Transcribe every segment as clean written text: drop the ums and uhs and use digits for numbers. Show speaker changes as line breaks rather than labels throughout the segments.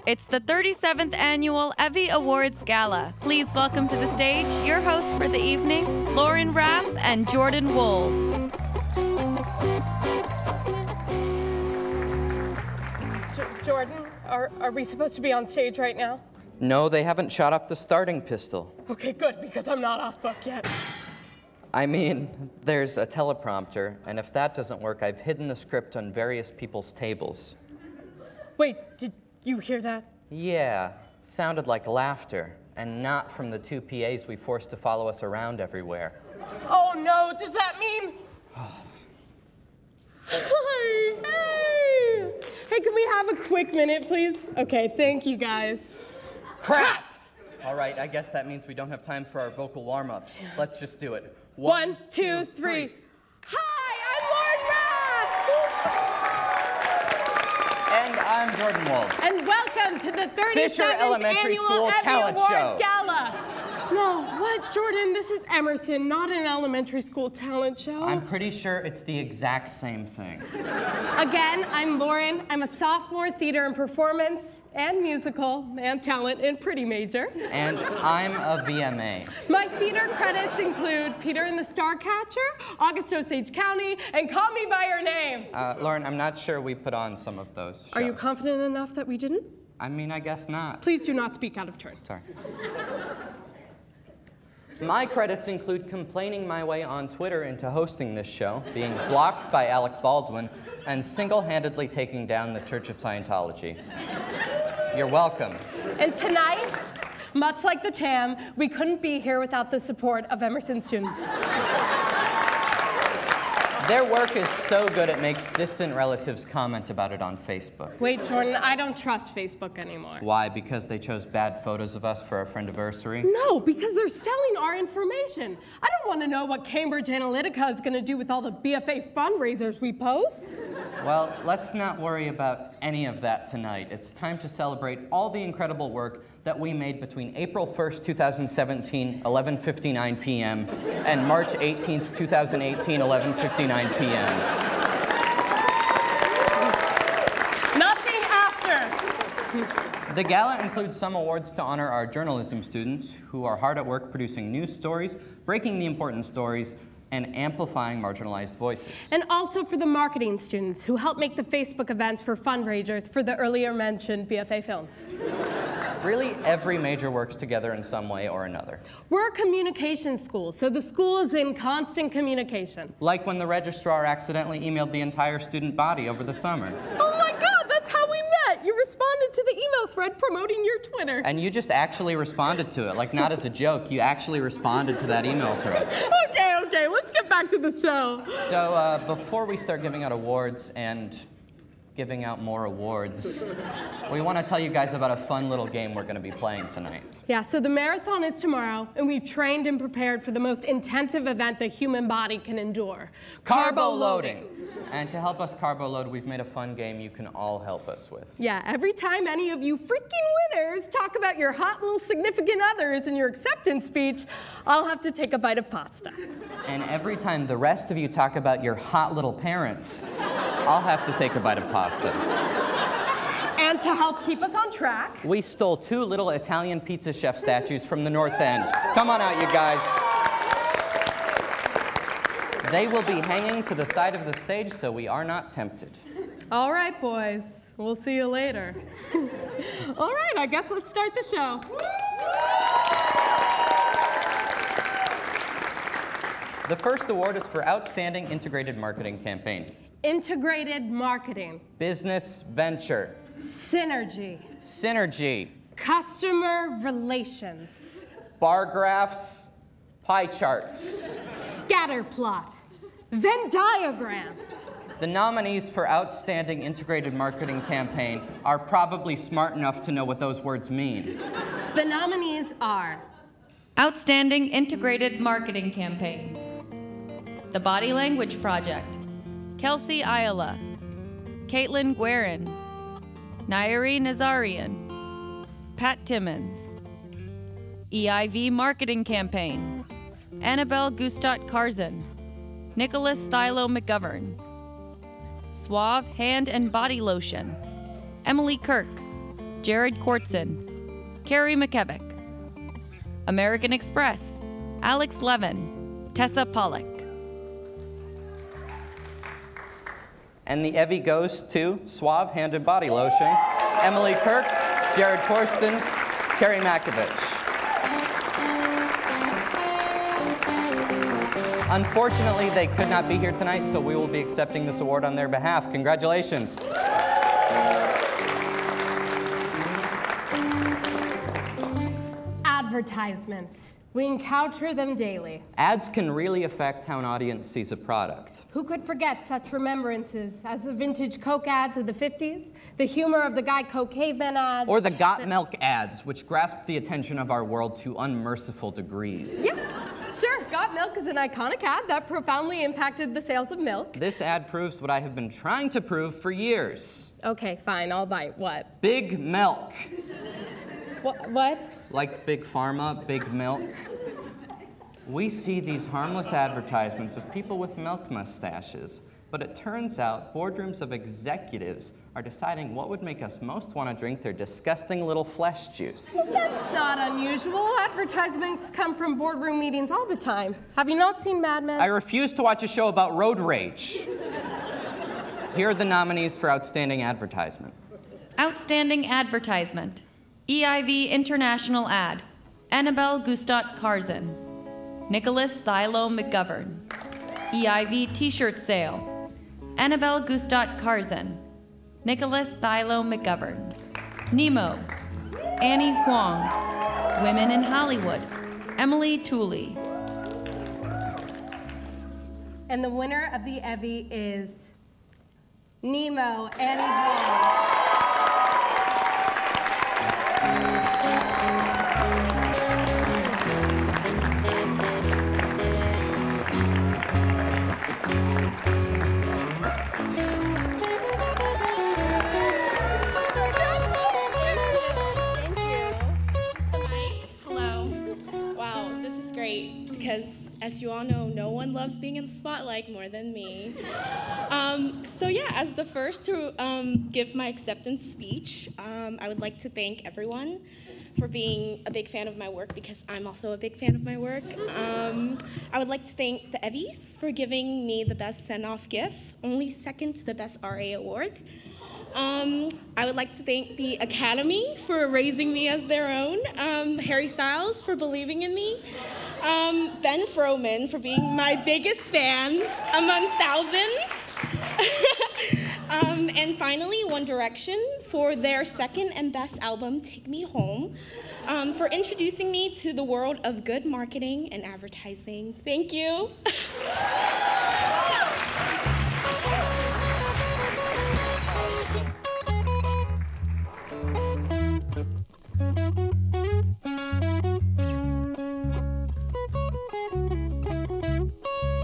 It's the 37th Annual EVVY Awards Gala. Please welcome to the stage your hosts for the evening, Lauren Raff and Jordan Wold.
Jordan, are we supposed to be on stage right now?
No, they haven't shot off the starting pistol.
Okay, good, because I'm not off book yet.
I mean, there's a teleprompter, and if that doesn't work, I've hidden the script on various people's tables.
Wait, did you hear that?
Yeah, sounded like laughter, and not from the two PAs we forced to follow us around everywhere.
Oh no, does that mean? Hi, hey! Hey, can we have a quick minute, please? Okay, thank you guys.
Crap! All right, I guess that means we don't have time for our vocal warm-ups. Let's just do it.
One, two, three. Hi, I'm Lauren Raff!
And I'm Jordan Wold.
And welcome to the 37th
Fisher Elementary
Annual
School
EVVY
Talent
Awards
Show.
Gala. No, what, Jordan? This is Emerson, not an elementary school talent show.
I'm pretty sure it's the exact same thing.
Again, I'm Lauren. I'm a sophomore theater and performance and musical and talent and pretty major.
And I'm a VMA.
My theater credits include Peter and the Starcatcher, August Osage County, and Call Me By Your Name.
Lauren, I'm not sure we put on some of those shows.
Are you confident enough that we didn't?
I mean, I guess not.
Please do not speak out of turn.
Sorry. My credits include complaining my way on Twitter into hosting this show, being blocked by Alec Baldwin, and single-handedly taking down the Church of Scientology. You're welcome.
And tonight, much like the TAM, we couldn't be here without the support of Emerson students.
Their work is so good it makes distant relatives comment about it on Facebook.
Wait, Jordan, I don't trust Facebook anymore.
Why? Because they chose bad photos of us for our friendiversary?
No, because they're selling our information. I don't want to know what Cambridge Analytica is going to do with all the BFA fundraisers we post.
Well, let's not worry about any of that tonight. It's time to celebrate all the incredible work that we made between April 1st, 2017, 11:59 p.m., and March 18th, 2018, 11:59 p.m.
Nothing after.
The gala includes some awards to honor our journalism students who are hard at work producing news stories, breaking the important stories, and amplifying marginalized voices.
And also for the marketing students who help make the Facebook events for fundraisers for the earlier mentioned BFA films.
Really, every major works together in some way or another.
We're a communication school, so the school is in constant communication.
Like when the registrar accidentally emailed the entire student body over the summer.
Oh my God, that's how we met. You responded to the email thread promoting your Twitter.
And you just actually responded to it, like not as a joke, you actually responded to that email thread.
Okay, let's get back to the show.
So before we start giving out awards and giving out more awards, we want to tell you guys about a fun little game we're going to be playing tonight.
Yeah, so the marathon is tomorrow, and we've trained and prepared for the most intensive event the human body can endure.
Carbo loading. And to help us carbo load, we've made a fun game you can all help us with.
Yeah, every time any of you freaking winners talk about your hot little significant others in your acceptance speech, I'll have to take a bite of pasta.
And every time the rest of you talk about your hot little parents, I'll have to take a bite of pasta.
And to help keep us on track,
we stole 2 little Italian pizza chef statues from the North End. Come on out, you guys. They will be hanging to the side of the stage so we are not tempted.
All right, boys. We'll see you later. All right, I guess let's start the show.
The first award is for Outstanding Integrated Marketing Campaign.
Integrated marketing.
Business venture.
Synergy.
Synergy.
Customer relations.
Bar graphs. Pie charts.
Scatter plot. Venn diagram.
The nominees for Outstanding Integrated Marketing Campaign are probably smart enough to know what those words mean.
The nominees are
Outstanding Integrated Marketing Campaign, The Body Language Project, Kelsey Ayala, Caitlin Guerin, Nairi Nazarian, Pat Timmons, EIV Marketing Campaign, Annabelle Gustot-Karzan, Nicholas Thilo McGovern, Suave Hand and Body Lotion, Emily Kirk, Jared Kortzen, Carrie McKevick. American Express, Alex Levin, Tessa Pollock.
And the EVVY goes to Suave Hand and Body Lotion, Emily Kirk, Jared Korsten, Carrie Makovich. Unfortunately, they could not be here tonight, so we will be accepting this award on their behalf. Congratulations.
Advertisements. We encounter them daily.
Ads can really affect how an audience sees a product.
Who could forget such remembrances as the vintage Coke ads of the 50s, the humor of the Guy Coke caveman ads,
Or the Got Milk ads, which grasped the attention of our world to unmerciful degrees.
Yep, sure. Got Milk is an iconic ad that profoundly impacted the sales of milk.
This ad proves what I have been trying to prove for years.
Okay, fine, I'll bite. What?
Big milk.
What?
Like Big Pharma, Big Milk. We see these harmless advertisements of people with milk mustaches, but it turns out boardrooms of executives are deciding what would make us most want to drink their disgusting little flesh juice.
That's not unusual. Advertisements come from boardroom meetings all the time. Have you not seen Mad Men?
I refuse to watch a show about road rage. Here are the nominees for Outstanding Advertisement.
Outstanding Advertisement, EIV International Ad, Annabelle Gustot Karzin, Nicholas Thilo McGovern. EIV T-shirt sale, Annabelle Gustot Karzin, Nicholas Thilo McGovern. Nemo, Annie Huang. Women in Hollywood, Emily Tooley.
And the winner of the EVVY is Nemo, Annie Huang.
Because, as you all know, no one loves being in the spotlight more than me. So yeah, as the first to give my acceptance speech, I would like to thank everyone for being a big fan of my work, because I'm also a big fan of my work. I would like to thank the EVVYs for giving me the best send-off gift, only second to the best RA award. I would like to thank the Academy for raising me as their own, Harry Styles for believing in me, Ben Froman for being my biggest fan amongst thousands, and finally One Direction for their second and best album, Take Me Home, for introducing me to the world of good marketing and advertising. Thank you.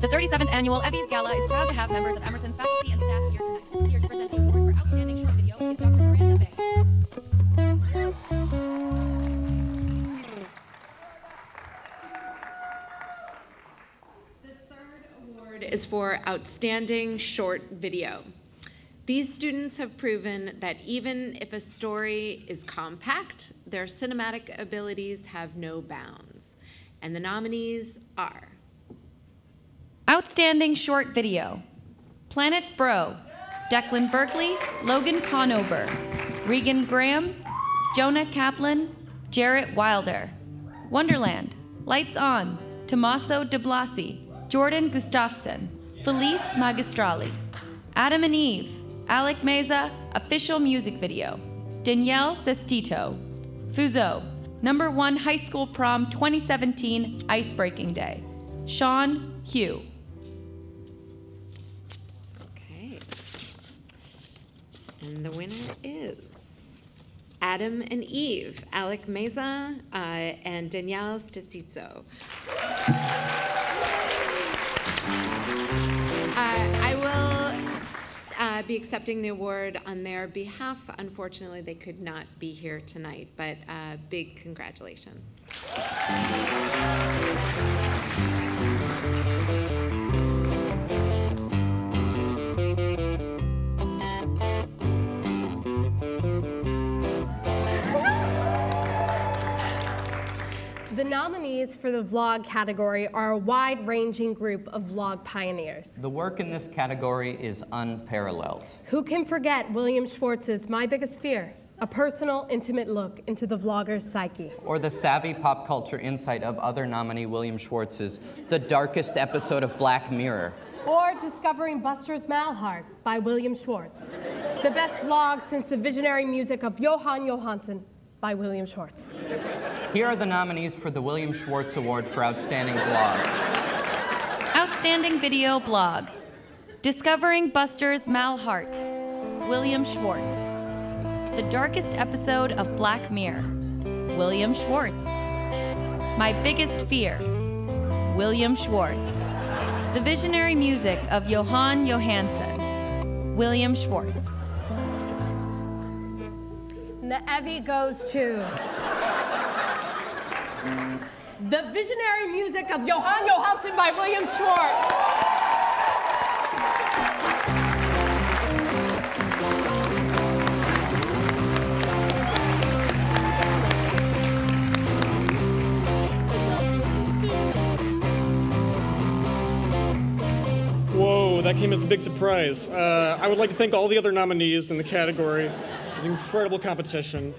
The 37th Annual EVVY's Gala is proud to have members of Emerson's faculty and staff here tonight. Here to present the award for Outstanding Short Video is Dr. Miranda Banks.
The third award is for Outstanding Short Video. These students have proven that even if a story is compact, their cinematic abilities have no bounds. And the nominees are
Outstanding Short Video, Planet Bro, Declan Berkeley, Logan Conover, Regan Graham, Jonah Kaplan, Jarrett Wilder. Wonderland, Lights On, Tommaso De Blasi, Jordan Gustafson, Felice Magistrali. Adam and Eve, Alec Meza, Official Music Video, Danielle Sestito. Fuzo, #1 High School Prom 2017 Icebreaking Day, Sean Hugh.
Okay. And the winner is Adam and Eve, Alec Meza, and Danielle Sestito. I will be accepting the award on their behalf. Unfortunately, they could not be here tonight, but big congratulations.
nominees for the vlog category are a wide-ranging group of vlog pioneers.
The work in this category is unparalleled.
Who can forget William Schwartz's My Biggest Fear? A personal, intimate look into the vlogger's psyche.
Or the savvy pop culture insight of other nominee William Schwartz's The Darkest Episode of Black Mirror.
Or Discovering Buster's Malhart by William Schwartz. The best vlog since the visionary music of Johan Johansson by William Schwartz.
Here are the nominees for the William Schwartz Award for Outstanding Blog.
Outstanding Video Blog. Discovering Buster's Malhart, William Schwartz. The Darkest Episode of Black Mirror, William Schwartz. My Biggest Fear, William Schwartz. The Visionary Music of Johan Johansson, William Schwartz.
And the EVVY goes to The Visionary Music of Johan Johansson by William Schwartz.
Whoa, that came as a big surprise. I would like to thank all the other nominees in the category. It was incredible competition.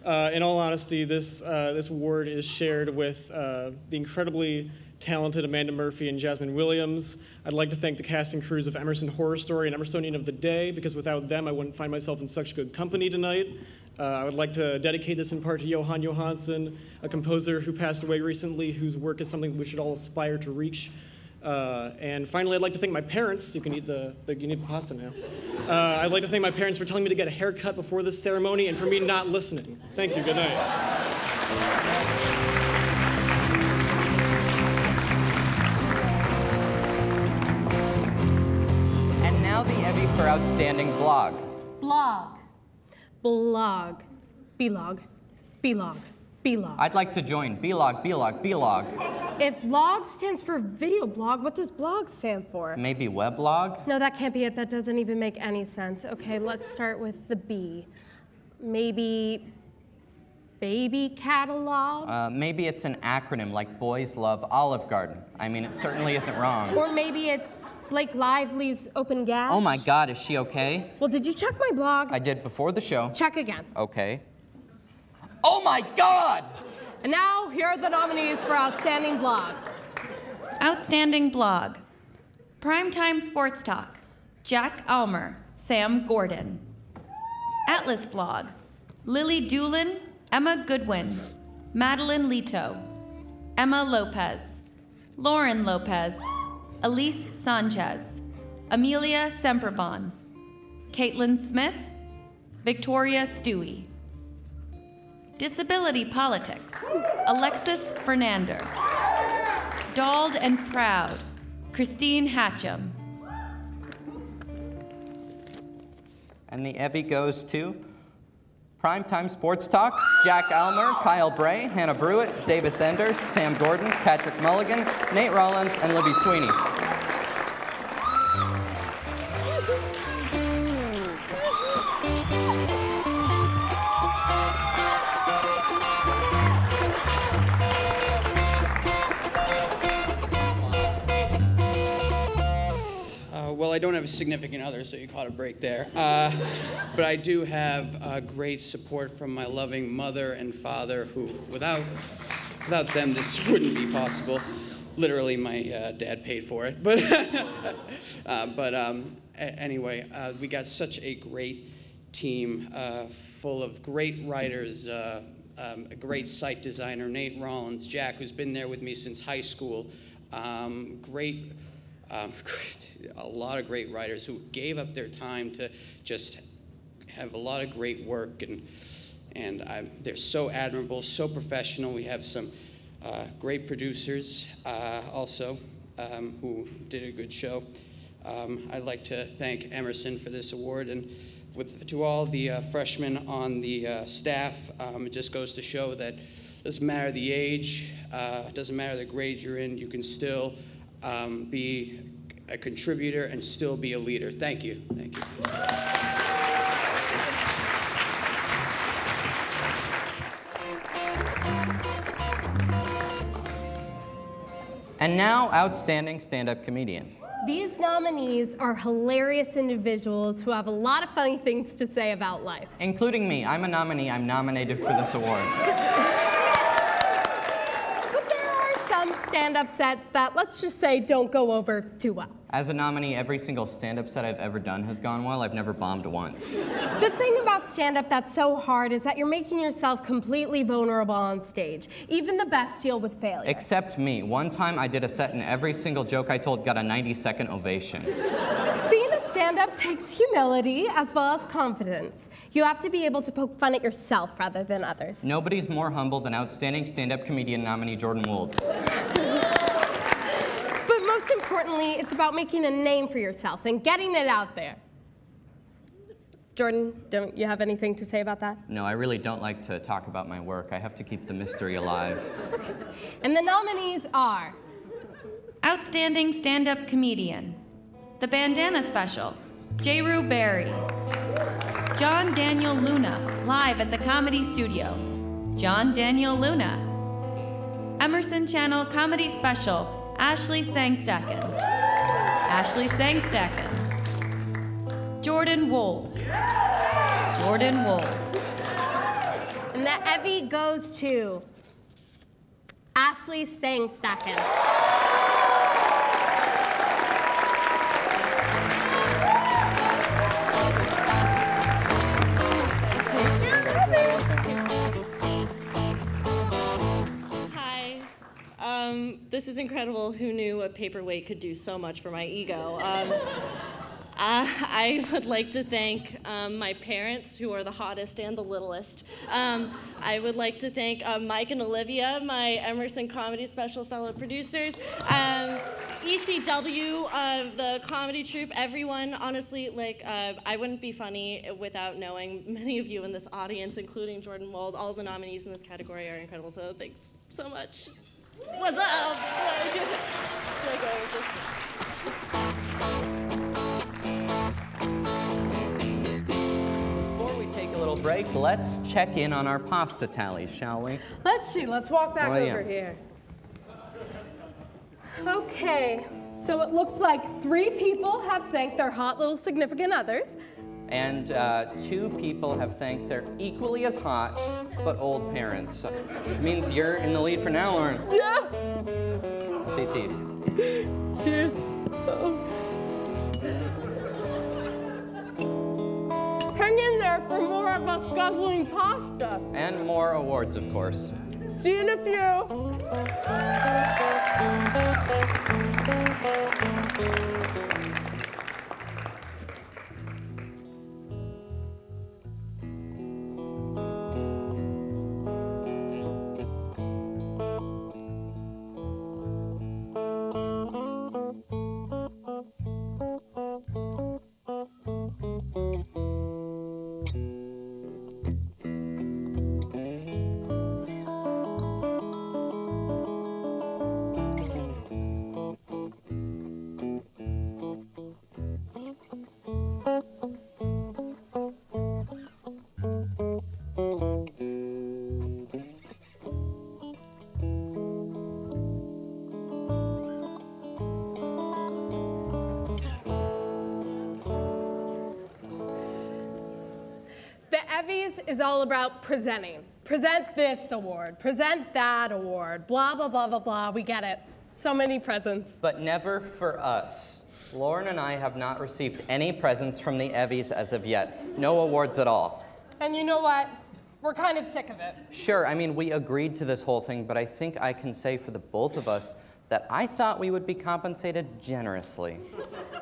In all honesty, this award is shared with the incredibly talented Amanda Murphy and Jasmine Williams. I'd like to thank the cast and crews of Emerson Horror Story and Emersonian of the Day, because without them, I wouldn't find myself in such good company tonight. I would like to dedicate this in part to Johan Johansson, a composer who passed away recently, whose work is something we should all aspire to reach. And finally, I'd like to thank my parents. You can eat the pasta now. I'd like to thank my parents for telling me to get a haircut before this ceremony and for me not listening. Thank you. Good night.
And now the EVVY for Outstanding Blog.
Blog. Blog. Blog. Blog. Blog.
I'd like to join. Blog, blog, blog.
If vlog stands for video blog, what does blog stand for?
Maybe weblog?
No, that can't be it. That doesn't even make any sense. Okay, let's start with the B. Maybe baby catalog?
Maybe it's an acronym like Boys Love Olive Garden. I mean, it certainly isn't wrong.
Or maybe it's Blake Lively's Open Gash?
Oh my God, is she okay?
Well, did you check my blog?
I did before the show.
Check again.
Okay. Oh my God!
And now, here are the nominees for Outstanding Blog.
Outstanding Blog. Primetime Sports Talk, Jack Almer, Sam Gordon. Atlas Blog, Lily Doolin, Emma Goodwin, Madeline Leto, Emma Lopez, Lauren Lopez, Elise Sanchez, Amelia Semperbon, Caitlin Smith, Victoria Stewie. Disability Politics, Alexis Fernander. Dald and Proud, Christine Hatcham.
And the EVVY goes to Primetime Sports Talk, Jack Almer, Kyle Bray, Hannah Brewitt, Davis Enders, Sam Gordon, Patrick Mulligan, Nate Rollins, and Libby Sweeney.
Well, I don't have a significant other, so you caught a break there. But I do have great support from my loving mother and father, who, without them, this wouldn't be possible. Literally, my dad paid for it. But, anyway, we got such a great team full of great writers, a great site designer, Nate Rollins, Jack, who's been there with me since high school, a lot of great writers who gave up their time to just have a lot of great work, and they're so admirable, so professional. We have some great producers also who did a good show. I'd like to thank Emerson for this award, and to all the freshmen on the staff, it just goes to show that it doesn't matter the age, it doesn't matter the grade you're in, you can still be a contributor and still be a leader. Thank you. Thank you.
And now, Outstanding Stand-Up Comedian.
These nominees are hilarious individuals who have a lot of funny things to say about life.
Including me. I'm a nominee. I'm nominated for this award.
But there are some stand-up sets that, let's just say, don't go over too well.
As a nominee, every single stand-up set I've ever done has gone well. I've never bombed once.
The thing about stand-up that's so hard is that you're making yourself completely vulnerable on stage. Even the best deal with failure.
Except me. One time I did a set and every single joke I told got a 90-second ovation.
Being a stand-up takes humility as well as confidence. You have to be able to poke fun at yourself rather than others.
Nobody's more humble than Outstanding Stand-Up Comedian nominee Jordan Wold.
But most importantly, it's about making a name for yourself and getting it out there. Jordan, don't you have anything to say about that?
No, I really don't like to talk about my work. I have to keep the mystery alive.
Okay. And the nominees are...
Outstanding Stand-Up Comedian. The Bandana Special. J. Rue Barry. John Daniel Luna, live at the Comedy Studio. John Daniel Luna. Emerson Channel Comedy Special. Ashley Sangstacken. Ashley Sangstacken. Jordan Wold. Jordan Wold.
And the EVVY goes to Ashley Sangstacken.
This is incredible. Who knew a paperweight could do so much for my ego? I would like to thank my parents, who are the hottest and the littlest. I would like to thank Mike and Olivia, my Emerson Comedy Special fellow producers. ECW, the comedy troupe, everyone. Honestly, like, I wouldn't be funny without knowing many of you in this audience, including Jordan Wold. All of the nominees in this category are incredible, so thanks so much. What's up? Do I go with this?
Before we take a little break, let's check in on our pasta tallies, shall we?
Let's see, let's walk back
Oh, yeah.
over here. Okay, so it looks like 3 people have thanked their hot little significant others.
And 2 people have thanked their equally as hot but old parents, which means you're in the lead for now, Lauren.
Yeah.
Let's eat these.
Cheers. Hang in there for more of us guzzling pasta.
And more awards, of course.
See you in a few. The EVVYs is all about presenting. Present this award, present that award, blah, blah, blah, blah, blah. We get it. So many presents.
But never for us. Lauren and I have not received any presents from the EVVYs as of yet. No awards at all.
And you know what? We're kind of sick of it.
Sure, I mean, we agreed to this whole thing, but I think I can say for the both of us that I thought we would be compensated generously.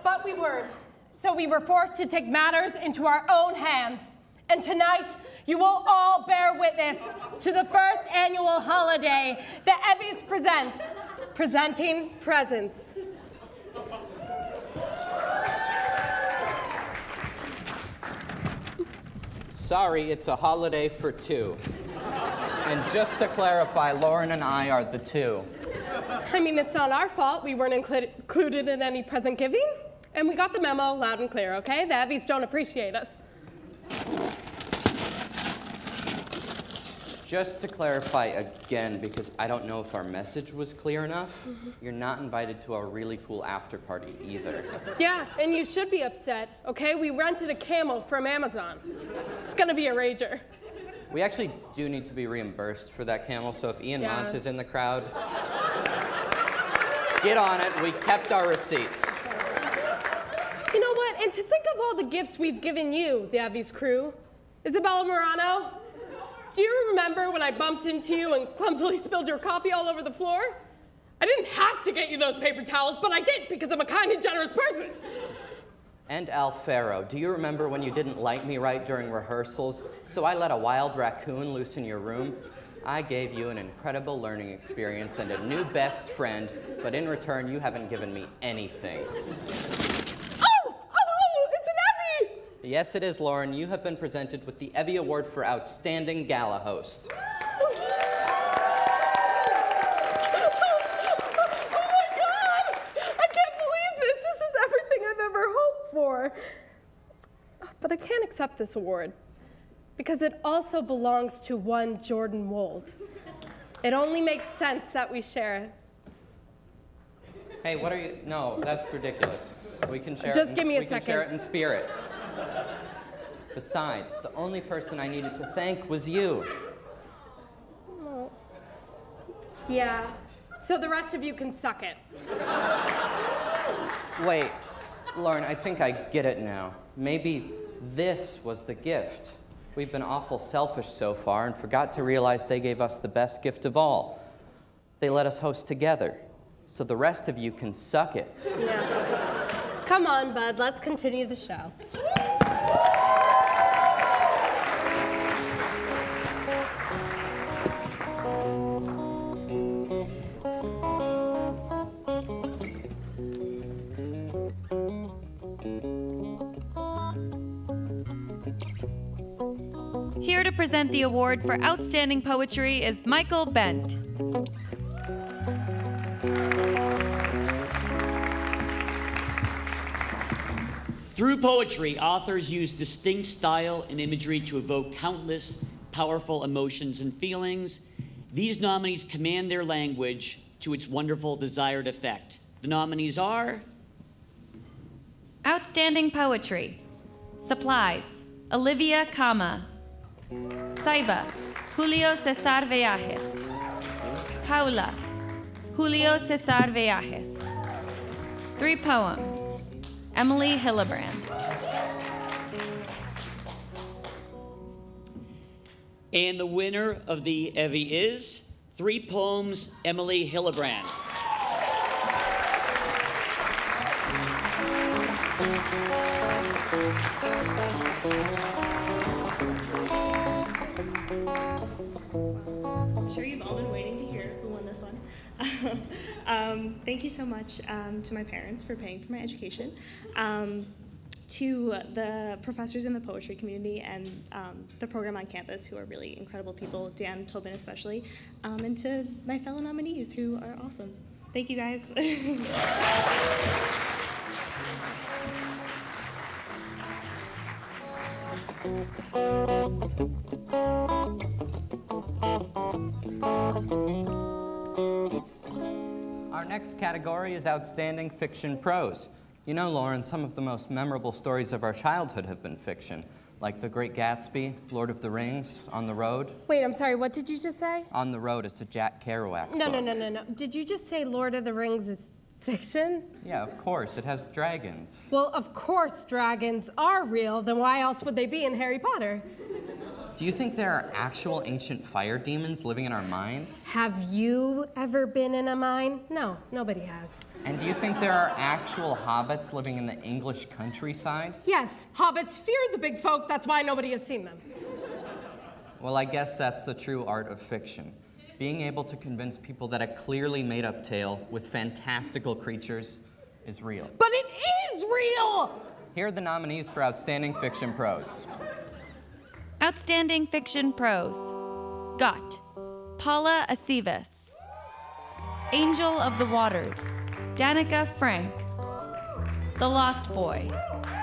But we weren't. So we were forced to take matters into our own hands. And tonight, you will all bear witness to the first annual holiday that EVVYs presents, Presenting Presents.
Sorry, it's a holiday for 2. And just to clarify, Lauren and I are the 2.
I mean, it's not our fault. We weren't included in any present giving. And we got the memo loud and clear, okay? The EVVYs don't appreciate us.
Just to clarify again, because I don't know if our message was clear enough, you're not invited to our really cool after party either.
Yeah, and you should be upset, okay? We rented a camel from Amazon. It's gonna be a rager.
We actually do need to be reimbursed for that camel, so if Ian Mont is in the crowd, get on it. We kept our receipts.
You know what? And to think of all the gifts we've given you, the EVVY's crew. Isabella Morano, do you remember when I bumped into you and clumsily spilled your coffee all over the floor? I didn't have to get you those paper towels, but I did because I'm a kind and generous person.
And Al Farrow, do you remember when you didn't like me right during rehearsals, so I let a wild raccoon loose in your room? I gave you an incredible learning experience and a new best friend, but in return, you haven't given me anything. Yes, it is, Lauren. You have been presented with the EVVY Award for Outstanding Gala Host.
Oh my God! I can't believe this. This is everything I've ever hoped for. But I can't accept this award because it also belongs to one Jordan Wold. It only makes sense that we share it.
Hey, what are you? No, that's ridiculous. We can share
Just
it.
give me a
we
second.
Can share it in spirit. Besides, the only person I needed to thank was you.
Oh. Yeah. So the rest of you can suck it.
Wait, Lauren, I think I get it now. Maybe this was the gift. We've been awful selfish so far and forgot to realize they gave us the best gift of all. They let us host together, so the rest of you can suck it.
Yeah. Come on, bud, let's continue the show.
Here to present the award for Outstanding Poetry is Michael Bent.
Through poetry, authors use distinct style and imagery to evoke countless powerful emotions and feelings. These nominees command their language to its wonderful desired effect. The nominees are...
Outstanding Poetry. Supplies. Olivia Kama. Saiba. Julio Cesar Viajes. Paula. Julio Cesar Viajes. 3 poems. Emily Hillebrand.
And the winner of the EVVY is 3 poems, Emily Hillebrand.
I'm sure you've all been waiting to hear who won this one. Thank you so much to my parents for paying for my education, to the professors in the poetry community and the program on campus who are really incredible people, Dan Tobin especially, and to my fellow nominees who are awesome. Thank you guys.
Our next category is Outstanding Fiction Prose. You know, Lauren, some of the most memorable stories of our childhood have been fiction, like The Great Gatsby, Lord of the Rings, On the Road.
Wait, I'm sorry, what did you just say?
On the Road, it's a Jack Kerouac
No,
book.
no. Did you just say Lord of the Rings is fiction?
Yeah, of course, it has dragons.
Well, of course dragons are real, then why else would they be in Harry Potter?
Do you think there are actual ancient fire demons living in our minds?
Have you ever been in a mine? No, nobody has.
And do you think there are actual hobbits living in the English countryside?
Yes, hobbits fear the big folk, that's why nobody has seen them.
Well, I guess that's the true art of fiction. Being able to convince people that a clearly made-up tale with fantastical creatures is real.
But it is real!
Here are the nominees for Outstanding Fiction Prose.
Outstanding Fiction Prose. Got. Paula Aceves. Angel of the Waters. Danica Frank. The Lost Boy.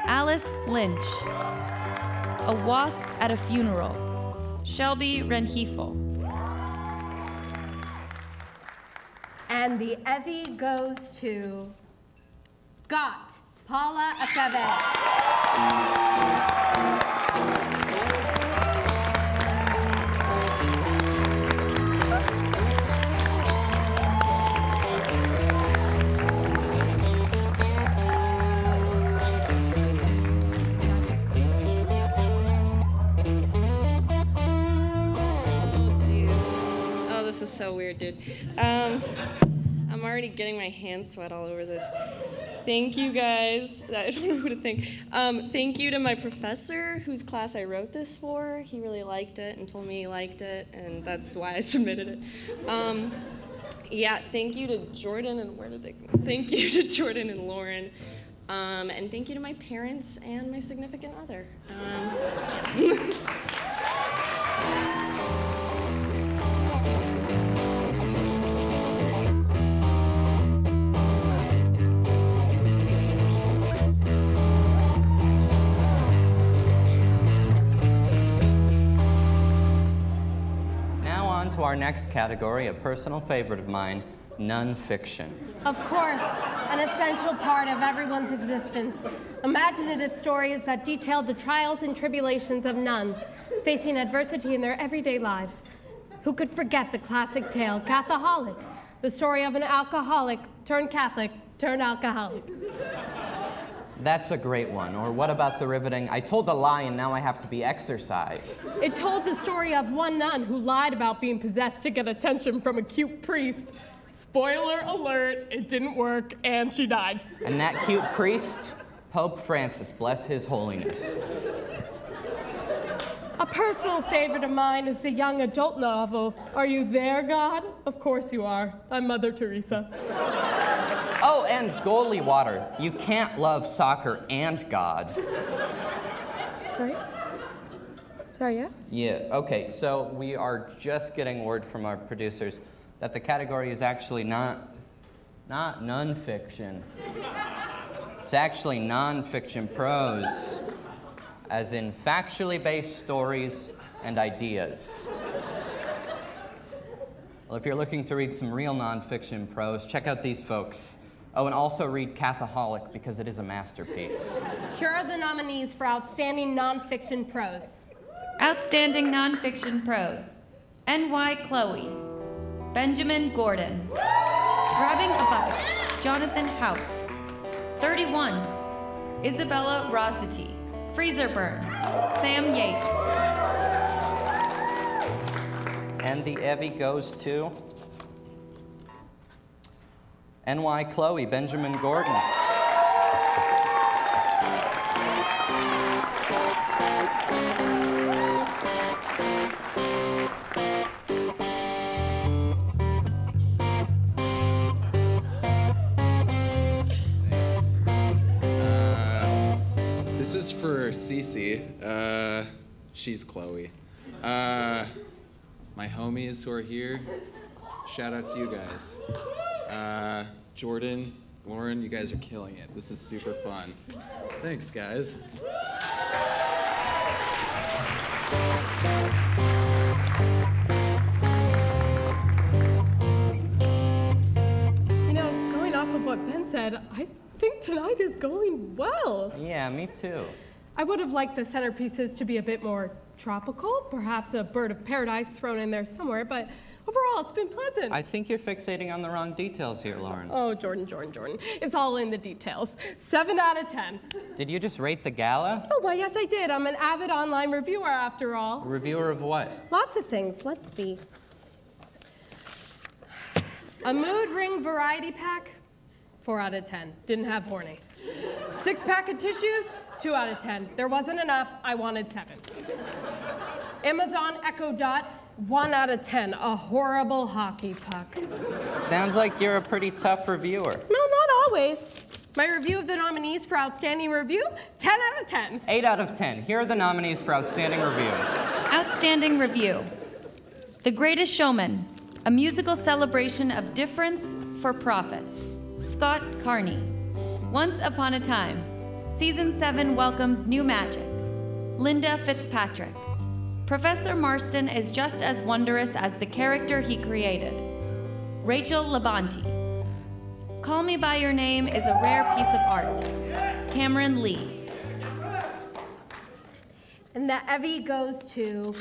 Alice Lynch. A Wasp at a Funeral. Shelby Renhefel.
And the EVVY goes to Got Paula Aceves.
This is so weird, dude. I'm already getting my hands sweat all over this. Thank you, guys. I don't know who to thank. Thank you to my professor, whose class I wrote this for. He really liked it and told me he liked it, and that's why I submitted it. Yeah, thank you to Jordan and where did they go? Thank you to Jordan and Lauren. And thank you to my parents and my significant other.
To our next category, a personal favorite of mine, nonfiction.
Of course, an essential part of everyone's existence. Imaginative stories that detailed the trials and tribulations of nuns facing adversity in their everyday lives. Who could forget the classic tale, Catholic, the story of an alcoholic turned Catholic turned alcoholic.
That's a great one. Or what about the riveting, I told a lie and now I have to be exorcised?
It told the story of one nun who lied about being possessed to get attention from a cute priest. Spoiler alert, it didn't work and she died.
And that cute priest? Pope Francis, bless his holiness.
A personal favorite of mine is the young adult novel, Are You There, God? Of course you are. I'm Mother Teresa.
Oh, and Goalie Water. You can't love soccer and God.
Sorry? Sorry, yeah?
Yeah, okay, so we are just getting word from our producers that the category is actually not nonfiction. It's actually nonfiction prose, as in factually based stories and ideas. Well, if you're looking to read some real nonfiction prose, check out these folks. Oh, and also read Catholic because it is a masterpiece.
Here are the nominees for Outstanding Nonfiction Prose.
Outstanding Nonfiction Prose. N.Y. Chloe. Benjamin Gordon. Grabbing a Bucket. Jonathan House. 31. Isabella Rosity. Freezer Burn. Sam Yates.
And the EVVY goes to N.Y. Chloe, Benjamin Gordon.
This is for Cece. She's Chloe. My homies who are here, shout out to you guys. Jordan, Lauren, you guys are killing it. This is super fun. Thanks, guys.
You know, going off of what Ben said, I think tonight is going well.
Yeah, me too.
I would have liked the centerpieces to be a bit more tropical, perhaps a bird of paradise thrown in there somewhere, but overall, it's been pleasant.
I think you're fixating on the wrong details here, Lauren.
Oh, Jordan. It's all in the details. 7 out of 10.
Did you just rate the gala?
Oh, well, yes, I did. I'm an avid online reviewer, after all.
A reviewer of what?
Lots of things. Let's see. A mood ring variety pack, 4 out of 10. Didn't have horny. 6-pack of tissues, 2 out of 10. There wasn't enough. I wanted 7. Amazon Echo Dot, 1 out of 10. A horrible hockey puck.
Sounds like you're a pretty tough reviewer.
No, not always. My review of the nominees for Outstanding Review, 10 out of 10.
8 out of 10. Here are the nominees for Outstanding Review.
Outstanding Review. The Greatest Showman, a musical celebration of difference for profit. Scott Carney. Once Upon a Time. Season 7 welcomes new magic. Linda Fitzpatrick. Professor Marston is just as wondrous as the character he created. Rachel Labanti. Call Me By Your Name is a rare piece of art. Cameron Lee.
And the EVVY goes to,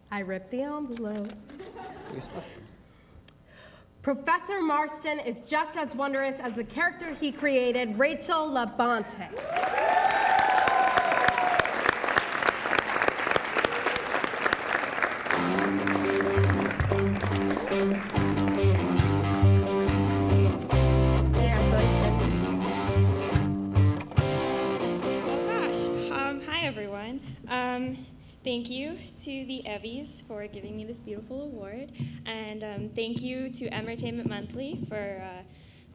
I ripped the envelope.
You're supposed to.
Professor Marston is just as wondrous as the character he created, Rachel Labonte.
Thank you to the EVVYs for giving me this beautiful award, and thank you to Entertainment Monthly for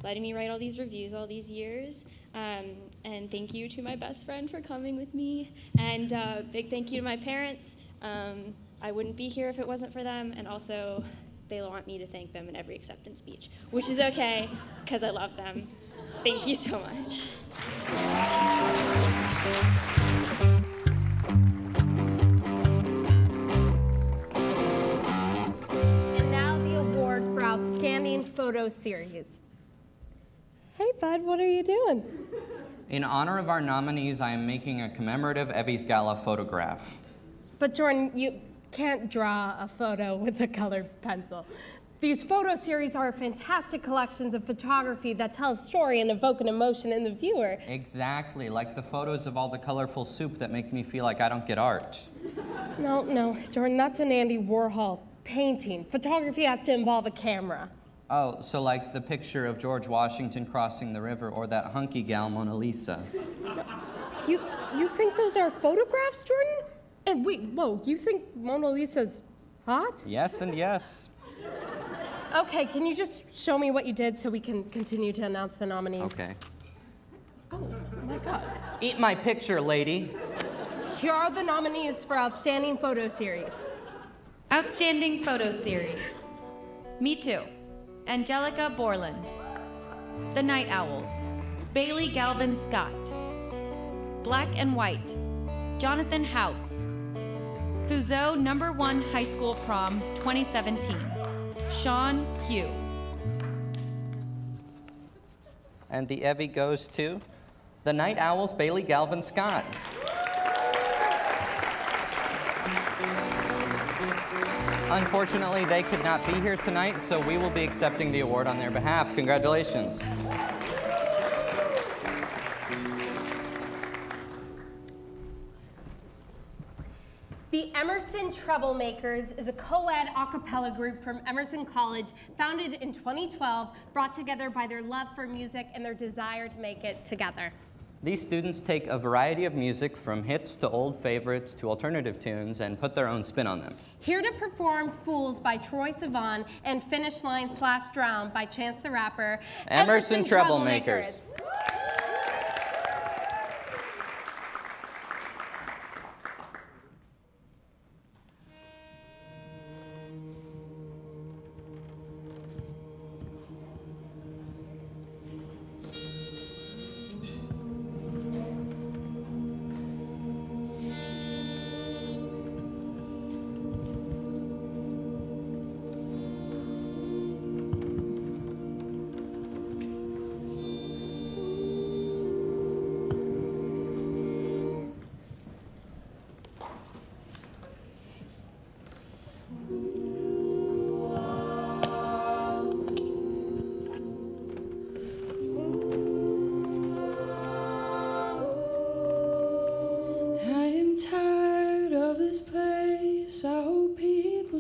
letting me write all these reviews all these years, and thank you to my best friend for coming with me, and big thank you to my parents. I wouldn't be here if it wasn't for them, and also they want me to thank them in every acceptance speech, which is okay, because I love them. Thank you so much.
Outstanding photo series. Hey, bud, what are you doing?
In honor of our nominees, I am making a commemorative EVVY's Gala photograph.
But Jordan, you can't draw a photo with a colored pencil. These photo series are fantastic collections of photography that tell a story and evoke an emotion in the viewer.
Exactly, like the photos of all the colorful soup that make me feel like I don't get art.
No, Jordan, that's an Andy Warhol painting. Photography has to involve a camera.
Oh, so like the picture of George Washington crossing the river or that hunky gal Mona Lisa.
You think those are photographs, Jordan? And wait, whoa, you think Mona Lisa's hot?
Yes and yes.
Okay, can you just show me what you did so we can continue to announce the nominees?
Okay.
Oh my God.
Eat my picture, lady.
Here are the nominees for Outstanding Photo Series.
Outstanding Photo Series. Me Too. Angelica Borland. The Night Owls. Bailey Galvin Scott. Black and White. Jonathan House. Fuso #1 High School Prom 2017. Sean Hugh.
And the EVVY goes to The Night Owls, Bailey Galvin Scott. Unfortunately, they could not be here tonight, so we will be accepting the award on their behalf. Congratulations.
The Emerson Troublemakers is a co-ed a cappella group from Emerson College, founded in 2012, brought together by their love for music and their desire to make it together.
These students take a variety of music, from hits to old favorites to alternative tunes, and put their own spin on them.
Here to perform Fools by Troye Sivan and Finish Line / Drown by Chance the Rapper,
Emerson Troublemakers.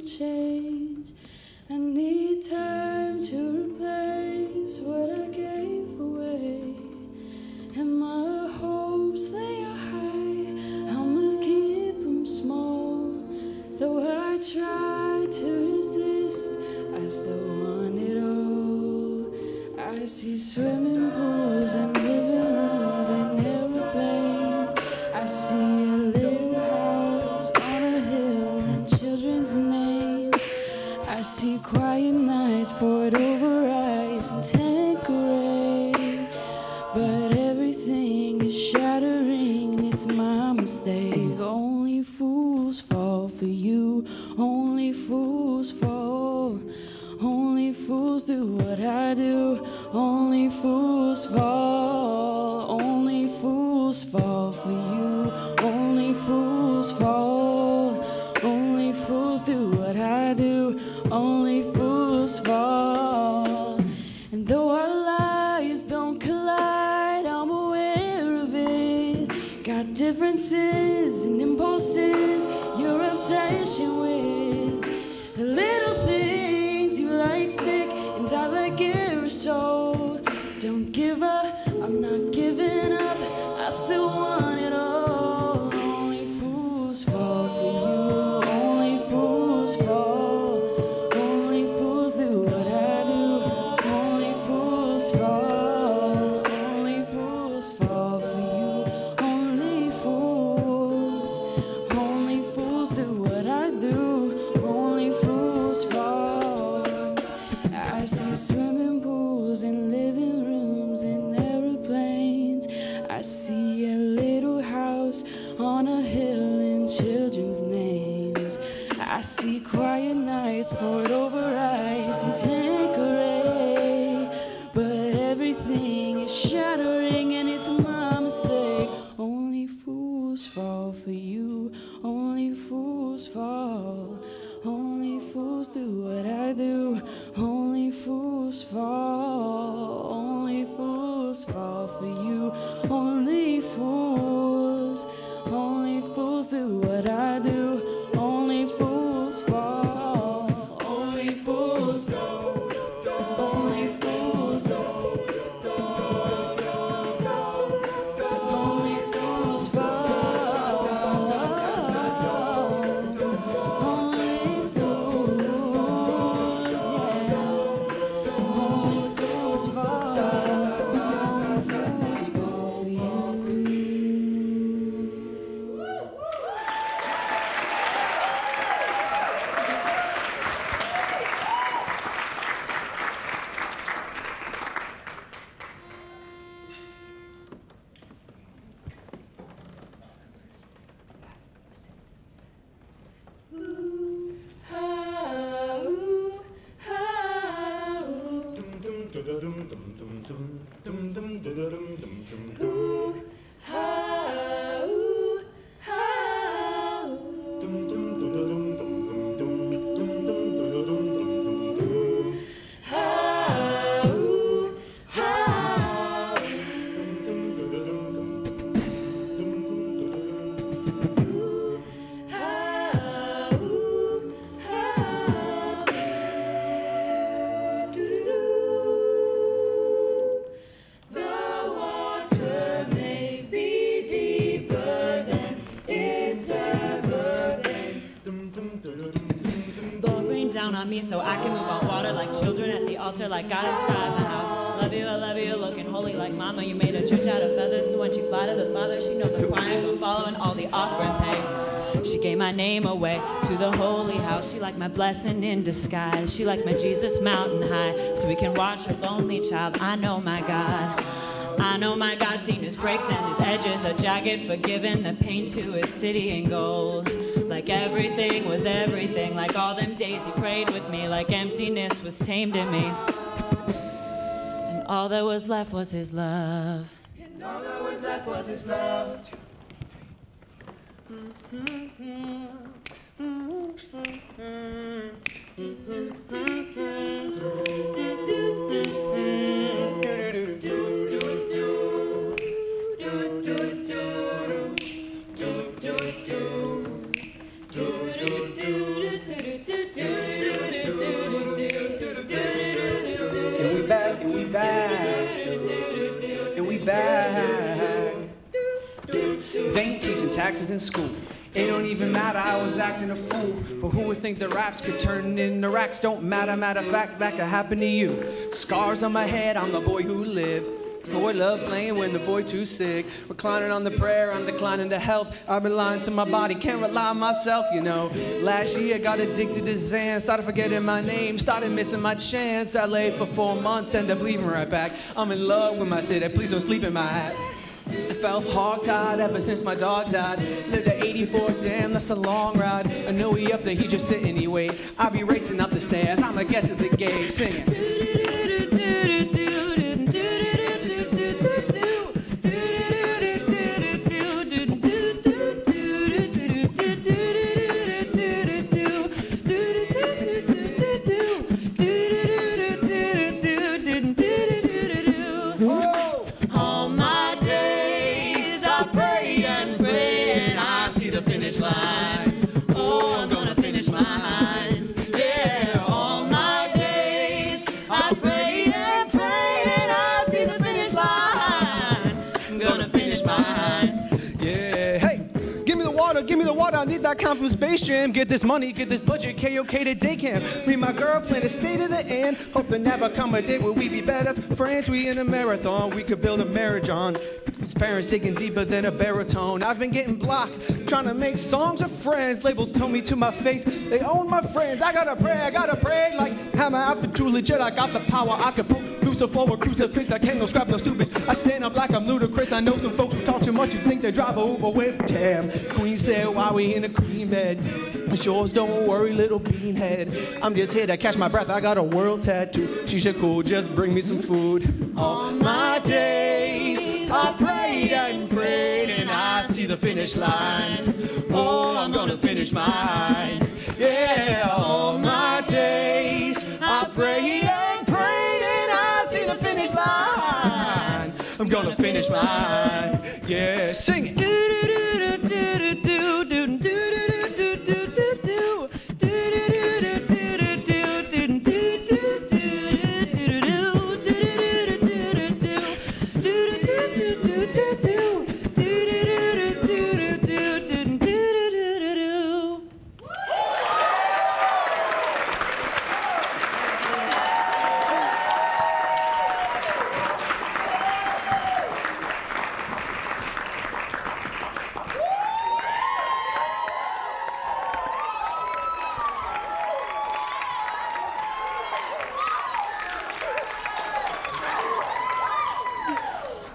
Change. I need time to replace what I gave away, and my hopes they are high. I must keep them small, though I try to resist. I still want it all. I see swimming pools and living rooms and airplanes. I see a little house on a hill and children's names. I see quiet nights poured over ice and Tanqueray, but everything is shattering and it's my mistake. Only fools fall for you, only fools fall, only Only fools do what I do. Only fools fall. Only fools fall for you. Only fools fall. Only fools do what I do. Only fools fall. And though our lives don't collide, I'm aware of it. Got differences and impulses, your obsession with the little things you like stick and I like aerosol. Don't give up, I'm not giving up, I still want it all. Only fools fall for you, only fools fall. Only fools do what I do, only fools fall. Only fools fall for you, only fools. Only fools do what I do, only fools fall. I see swimming pools and living rooms and aeroplanes. I see a little house on a hill in children's names. I see quiet nights poured over ice and Tanqueray. But everything is shattering and it's my mistake. Only fools fall for you, only fools fall. Only fools do what I do, only fools fall. Only fools fall for you, only fools. Only fools do what I do, only fools fall. Only fools, only fools. Only fools fall.
So I can move on water like children at the altar, like God inside my house. Love you, looking holy like mama. You made a church out of feathers, so when she fly to the Father, she know the choir go following all the offering things. She gave my name away to the holy house. She like my blessing in disguise. She like my Jesus mountain high, so we can watch her lonely child. I know my God. I know my God, seen his breaks and his edges, a jagged, forgiven, the pain to his city in gold. Like everything was everything, like all them days he prayed with me, like emptiness was tamed in me. And all that was left was his love.
And all that was left was his love.
They ain't teaching taxes in school. It don't even matter, I was acting a fool. But who would think the raps could turn into racks? Don't matter, matter of fact, that could happen to you. Scars on my head, I'm the boy who lived. Boy love playing when the boy too sick. Reclining on the prayer, I'm declining to health. I've been lying to my body, can't rely on myself, you know. Last year, got addicted to Xan, started forgetting my name, started missing my chance. I laid for 4 months, ended up leaving right back. I'm in love with my city, please don't sleep in my hat. I felt hog-tied ever since my dog died. Lived at 84, damn, that's a long ride. I know he up there, he just sitting, he wait. I be racing up the stairs, I'ma get to the gate singing. Give me the water, I need that count from Space Jam. Get this money, get this budget, KOK to day camp. Me and my girl plan to stay to the end. Hoping never come a day where we be better friends. We in a marathon, we could build a marriage on. His parents taking deeper than a baritone. I've been getting blocked, trying to make songs with friends. Labels told me to my face, they own my friends. I gotta pray, like hammer after too legit. I got the power, I could put Lucifer or crucifix. I can't no scrap, no stupid. I stand up like I'm ludicrous. I know some folks who talk too much and think they drive a Uber with. Damn, Queen said, why we in a queen bed? Yours, don't worry, little beanhead. I'm just here to catch my breath. I got a world tattoo. She's cool, just bring me some food. All my days, I prayed and prayed, and I see the finish line. Oh, I'm gonna finish mine. Yeah, all my days, I prayed and prayed, and I see the finish line. I'm gonna finish mine. Yeah, sing it.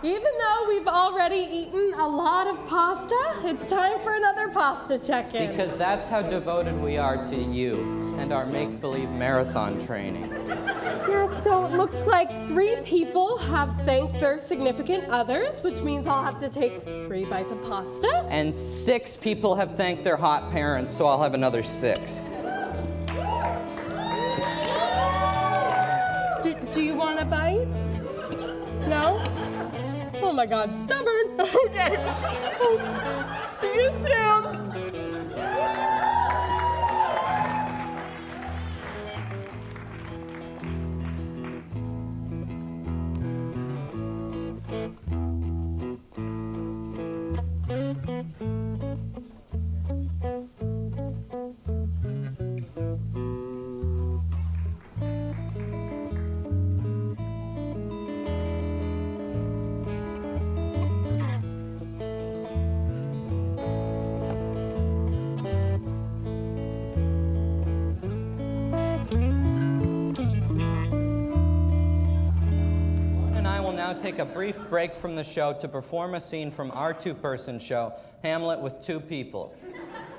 Even though we've already eaten a lot of pasta, it's time for another pasta check-in.
Because that's how devoted we are to you and our make-believe marathon training.
Yeah, so it looks like 3 people have thanked their significant others, which means I'll have to take 3 bites of pasta.
And 6 people have thanked their hot parents, so I'll have another 6.
Do you want a bite? No? Oh my God, stubborn. Okay. See you soon.
Take a brief break from the show to perform a scene from our 2-person show, Hamlet with 2 people.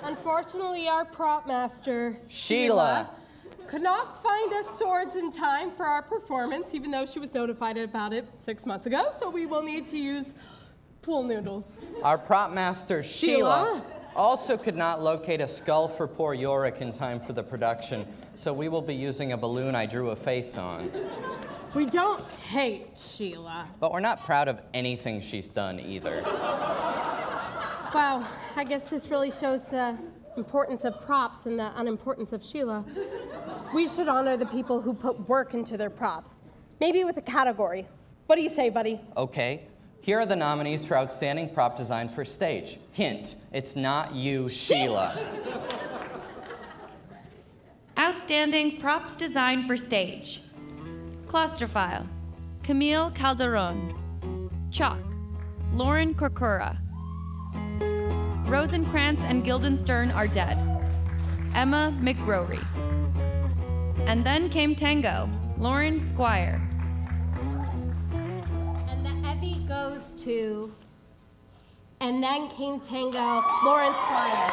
Unfortunately, our prop master,
Sheila,
could not find us swords in time for our performance, even though she was notified about it 6 months ago, so we will need to use pool noodles.
Our prop master, Sheila, also could not locate a skull for poor Yorick in time for the production, so we will be using a balloon I drew a face on.
We don't hate Sheila.
But we're not proud of anything she's done either.
Wow, I guess this really shows the importance of props and the unimportance of Sheila. We should honor the people who put work into their props. Maybe with a category. What do you say, buddy?
Okay. Here are the nominees for Outstanding Prop Design for Stage. Hint, it's not you, Sheila.
Outstanding Props Design for Stage. Claustrophile, Camille Calderon. Chalk, Lauren Corcura. Rosencrantz and Guildenstern are dead. Emma McGrory. And then came Tango, Lauren Squire.
And the EVVY goes to And then King Tango, Lawrence Wyatt.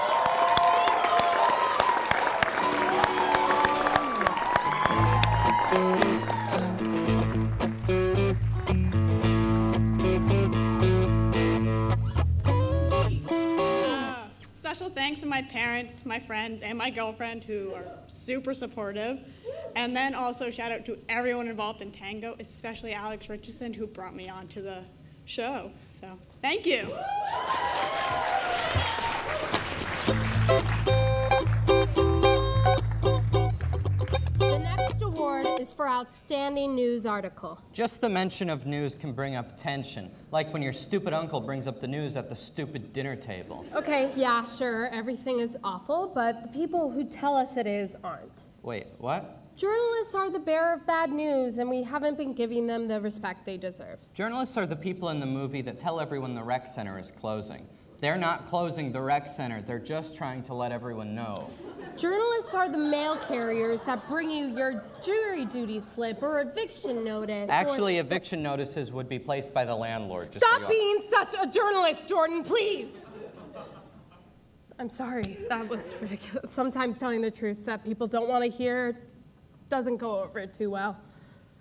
Special thanks to my parents, my friends, and my girlfriend who are super supportive. And then also shout out to everyone involved in tango, especially Alex Richardson who brought me onto the show. So thank you.
The next award is for Outstanding News Article.
Just the mention of news can bring up tension, like when your stupid uncle brings up the news at the stupid dinner table.
Okay, yeah, sure, everything is awful, but the people who tell us it is aren't.
Wait, what?
Journalists are the bearer of bad news, and we haven't been giving them the respect they deserve.
Journalists are the people in the movie that tell everyone the rec center is closing. They're not closing the rec center, they're just trying to let everyone know.
Journalists are the mail carriers that bring you your jury duty slip or eviction notice.
Actually, eviction notices would be placed by the landlord.
Stop being such a journalist, Jordan, please! I'm sorry, that was ridiculous. Sometimes telling the truth that people don't want to hear doesn't go over too well.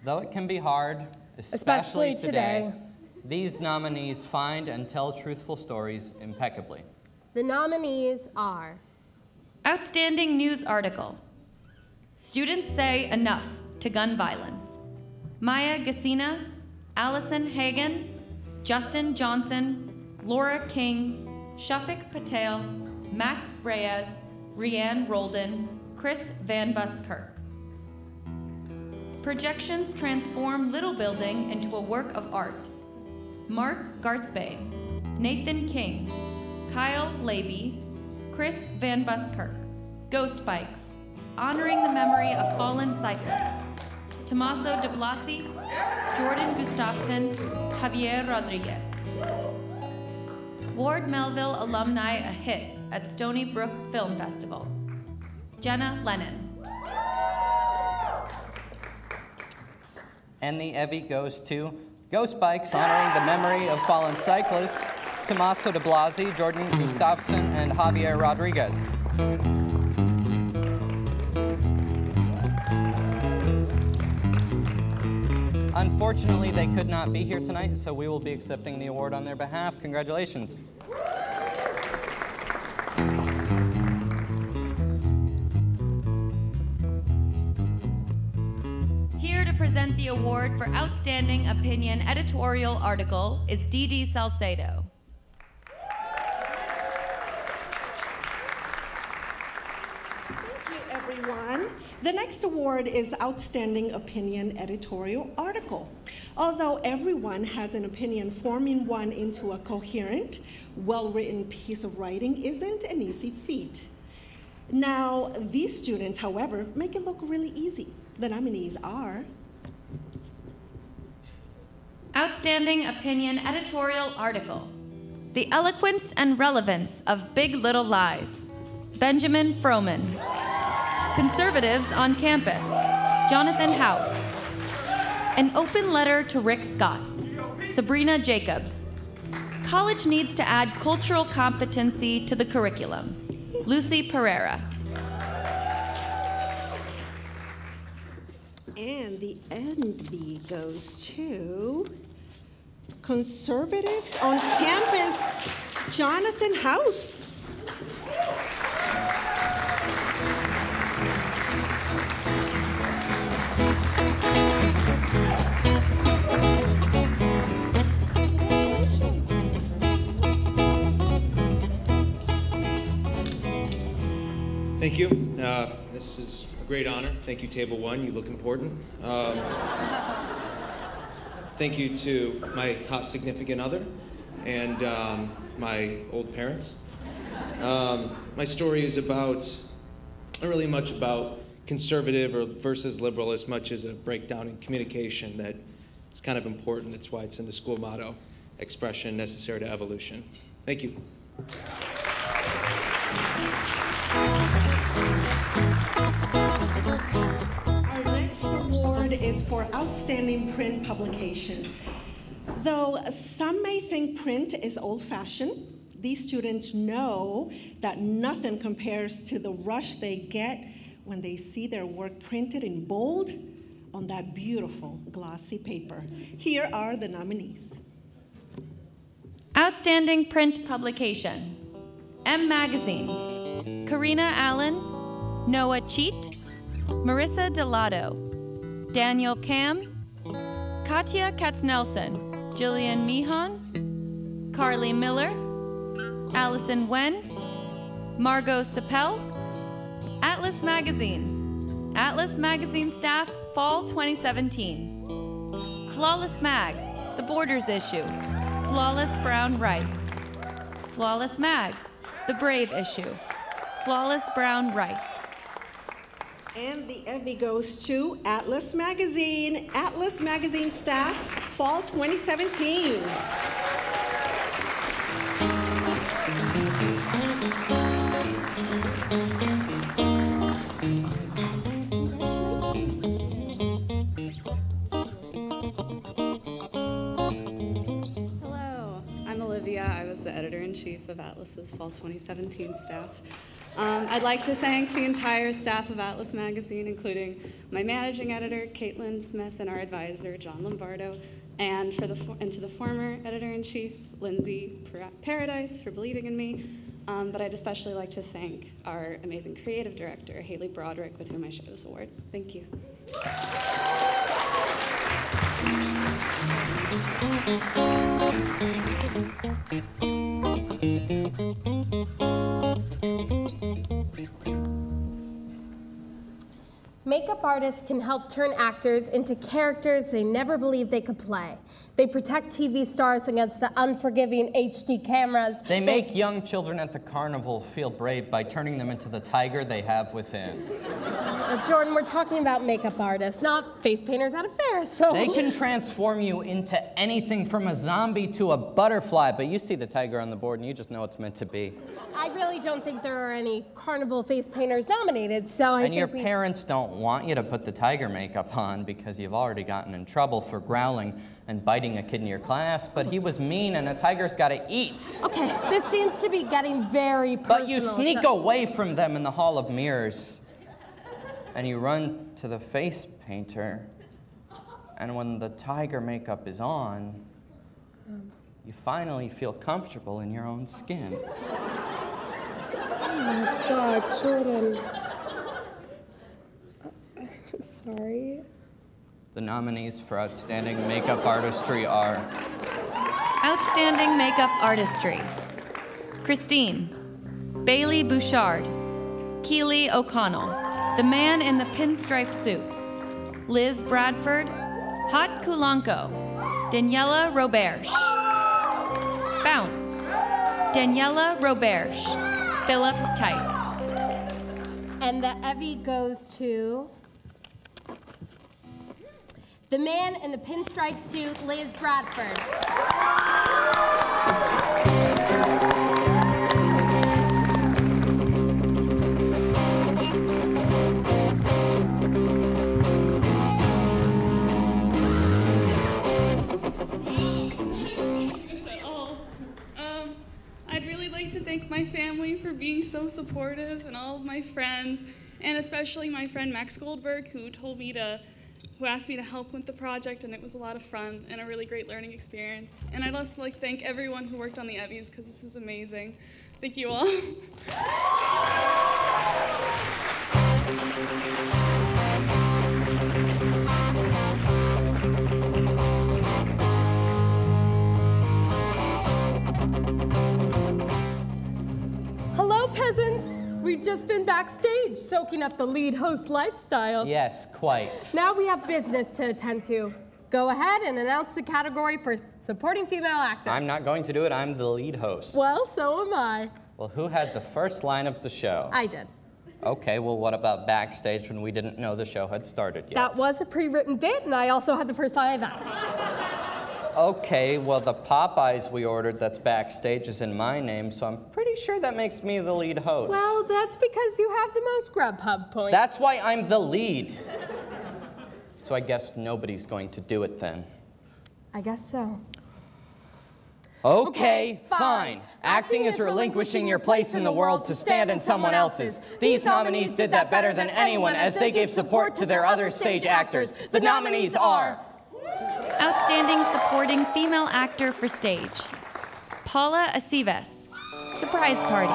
Though it can be hard, especially today, these nominees find and tell truthful stories impeccably.
The nominees are
Outstanding News Article. Students say enough to gun violence. Maya Gassina, Allison Hagan, Justin Johnson, Laura King, Shafik Patel, Max Reyes, Rianne Roldan, Chris Van Buskirk. Projections transform Little Building into a work of art. Mark Gartzbane, Nathan King, Kyle Labey, Chris Van Buskirk. Ghost Bikes, honoring the memory of fallen cyclists. Tommaso de Blasi, Jordan Gustafson, Javier Rodriguez. Ward Melville alumni a hit at Stony Brook Film Festival. Jenna Lennon.
And the EVVY goes to Ghost Bikes, honoring the memory of fallen cyclists, Tommaso de Blasi, Jordan Gustafson, and Javier Rodriguez. Unfortunately, they could not be here tonight, so we will be accepting the award on their behalf. Congratulations.
Here to present the award for Outstanding Opinion Editorial Article is Dee Salcedo.
Everyone. The next award is Outstanding Opinion Editorial Article. Although everyone has an opinion, forming one into a coherent, well-written piece of writing isn't an easy feat. Now, these students, however, make it look really easy. The nominees are
Outstanding Opinion Editorial Article. The Eloquence and Relevance of Big Little Lies. Benjamin Froman. Conservatives on Campus. Jonathan House. An Open Letter to Rick Scott. Sabrina Jacobs. College needs to add cultural competency to the curriculum. Lucy Pereira.
And the envy goes to Conservatives on Campus, Jonathan House.
Thank you. This is a great honor. Thank you, Table 1. You look important. Thank you to my hot significant other and my old parents. My story is not really much about conservative versus liberal as much as a breakdown in communication that is kind of important. That's why it's in the school motto, expression necessary to evolution. Thank you.
Our next award is for Outstanding Print Publication. Though some may think print is old-fashioned, These students know that nothing compares to the rush they get when they see their work printed in bold on that beautiful glossy paper. Here are the nominees.
Outstanding Print Publication. M Magazine. Karina Allen, Noah Cheat, Marissa Delato, Daniel Cam, Katya Katznelson, Jillian Mihan, Carly Miller, Allison Wen, Margot Sapel, Atlas Magazine. Atlas Magazine staff, Fall 2017. Flawless Mag, the Borders issue. Flawless Brown Rights. Flawless Mag, the Brave issue. Flawless Brown Rights.
And the EVVY goes to Atlas Magazine. Atlas Magazine staff, Fall 2017.
Hello, I'm Olivia. I was the editor-in-chief of Atlas's Fall 2017 staff. I'd like to thank the entire staff of Atlas Magazine, including my managing editor, Caitlin Smith, and our advisor, John Lombardo, and to the former editor-in-chief, Lindsay Paradise, for believing in me. But I'd especially like to thank our amazing creative director, Haley Broderick, with whom I share this award. Thank you.
Makeup artists can help turn actors into characters they never believed they could play. They protect TV stars against the unforgiving HD cameras.
They make young children at the carnival feel brave by turning them into the tiger they have within.
Jordan, we're talking about makeup artists, not face painters at a fair, so...
They can transform you into anything from a zombie to a butterfly, but you see the tiger on the board and you just know it's meant to be.
I really don't think there are any carnival face painters nominated, so I think
your parents don't want you to put the tiger makeup on because you've already gotten in trouble for growling and biting a kid in your class, but he was mean and a tiger's gotta eat.
Okay, this seems to be getting very personal.
But you sneak away from them in the Hall of Mirrors and you run to the face painter, and when the tiger makeup is on, you finally feel comfortable in your own skin.
Oh my God, Jordan. Sorry.
The nominees for Outstanding Makeup Artistry are...
Outstanding Makeup Artistry. Christine. Bailey Bouchard. Keely O'Connell. The Man in the Pinstripe Suit. Liz Bradford. Hot Kulanko. Daniela Roberge. Bounce. Daniela Roberge. Philip Tice.
And the EVVY goes to... The Man in the Pinstripe Suit, Liz Bradford.
I'd really like to thank my family for being so supportive, and all of my friends, and especially my friend Max Goldberg, who asked me to help with the project, and it was a lot of fun and a really great learning experience. And I'd also like to thank everyone who worked on the EVVYs, because this is amazing. Thank you all.
Hello, peasants. We've just been backstage soaking up the lead host lifestyle.
Yes, quite.
Now we have business to attend to. Go ahead and announce the category for supporting female actor.
I'm not going to do it. I'm the lead host.
Well, so am I.
Well, who had the first line of the show?
I did.
Okay, well, what about backstage when we didn't know the show had started yet?
That was a pre-written bit, and I also had the first line of that.
Okay, well, the Popeyes we ordered that's backstage is in my name, so I'm pretty sure that makes me the lead host.
Well, that's because you have the most Grubhub points.
That's why I'm the lead. So I guess nobody's going to do it then.
I guess so.
Okay, fine. Acting is relinquishing your place in the world to stand in someone else's. These nominees did that better than anyone as they gave support to their other stage actors. The nominees are...
Outstanding Supporting Female Actor for Stage. Paula Aceves, Surprise Party.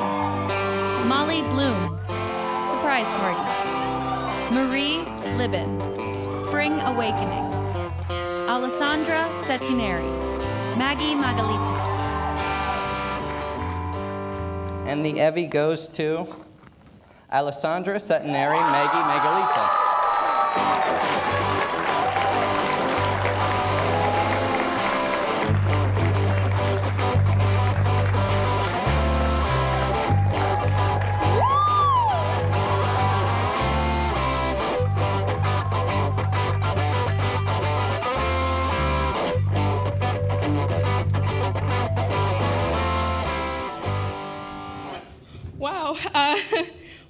Molly Bloom, Surprise Party. Marie Libin, Spring Awakening. Alessandra Settineri, Maggie Magalita.
And the EVVY goes to Alessandra Settineri, Maggie Magalita.
Wow.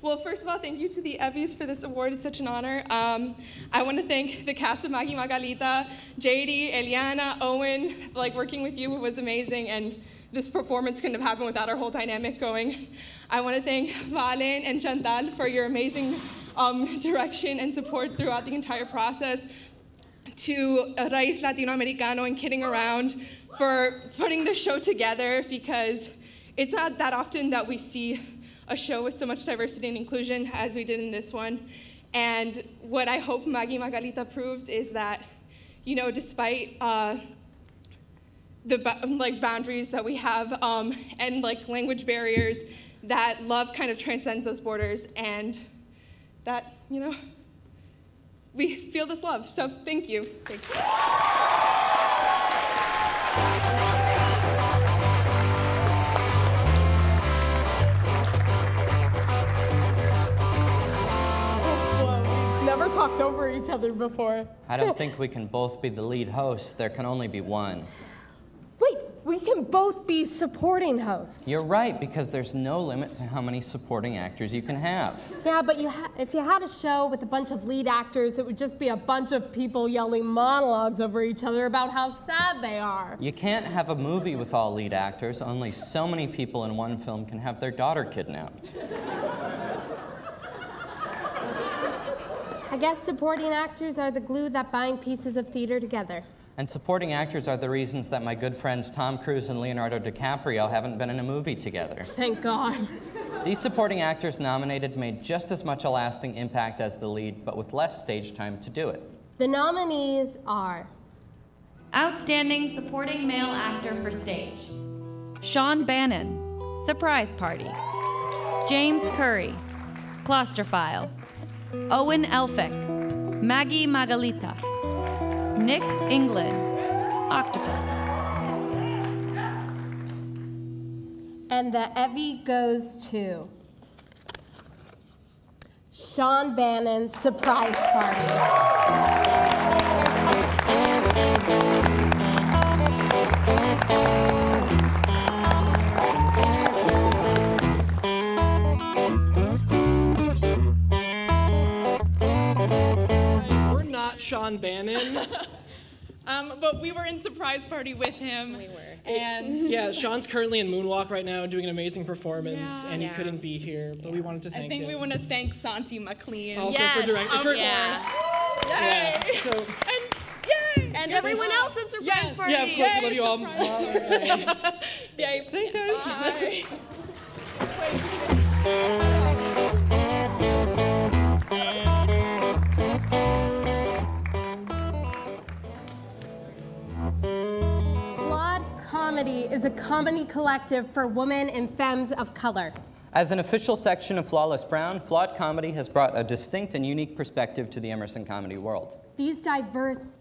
Well, first of all, thank you to the EVVYs for this award. It's such an honor. I want to thank the cast of Maggie Magalita, JD, Eliana, Owen. Like, working with you was amazing, and this performance couldn't have happened without our whole dynamic going. I want to thank Valen and Chantal for your amazing direction and support throughout the entire process. To Raiz Latinoamericano and Kidding Around for putting the show together, because it's not that often that we see a show with so much diversity and inclusion as we did in this one. And what I hope Maggie Magalita proves is that, you know, despite the boundaries that we have and language barriers, that love kind of transcends those borders, and that, you know, we feel this love. So thank you. Thanks.
Never talked over each other before.
I don't think we can both be the lead host. There can only be one.
Wait, we can both be supporting hosts.
You're right, because there's no limit to how many supporting actors you can have.
Yeah, but if you had a show with a bunch of lead actors, it would just be a bunch of people yelling monologues over each other about how sad they are.
You can't have a movie with all lead actors. Only so many people in one film can have their daughter kidnapped.
I guess supporting actors are the glue that bind pieces of theater together.
And supporting actors are the reasons that my good friends Tom Cruise and Leonardo DiCaprio haven't been in a movie together.
Thank God.
These supporting actors nominated made just as much a lasting impact as the lead, but with less stage time to do it.
The nominees are...
Outstanding Supporting Male Actor for Stage. Sean Bannon, Surprise Party. James Curry, Claustrophile. Owen Elphick, Maggie Magalita. Nick England, Octopus.
And the EVVY goes to Sean Bannon's Surprise Party.
We're not Sean Bannon.
But we were in Surprise Party with him. We were. And
yeah, Sean's currently in Moonwalk right now doing an amazing performance, and he couldn't be here, but we wanted to thank him.
I think we want to thank Santi McLean.
Also for directing.
Of course. Yay!
Yeah, so,
And everyone else in Surprise Party.
yeah, of course, we love you all.
Yay! Thanks, guys. Bye.
Flawed Comedy is a comedy collective for women and femmes of color.
As an official section of Flawless Brown, Flawed Comedy has brought a distinct and unique perspective to the Emerson comedy world.
These diverse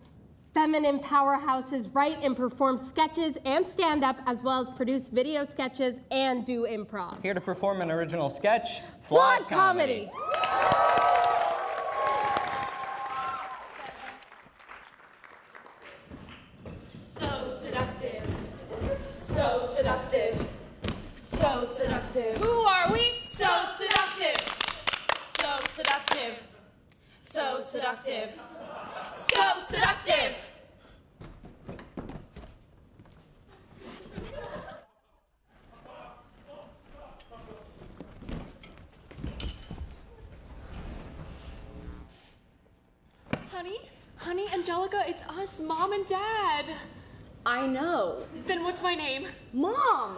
feminine powerhouses write and perform sketches and stand-up, as well as produce video sketches and do improv.
Here to perform an original sketch,
Flawed Comedy.
So seductive, so seductive, so seductive.
Who are we?
So seductive, so seductive, so seductive, so seductive.
Honey, Angelica, it's us, Mom and Dad.
I know.
Then what's my name?
Mom!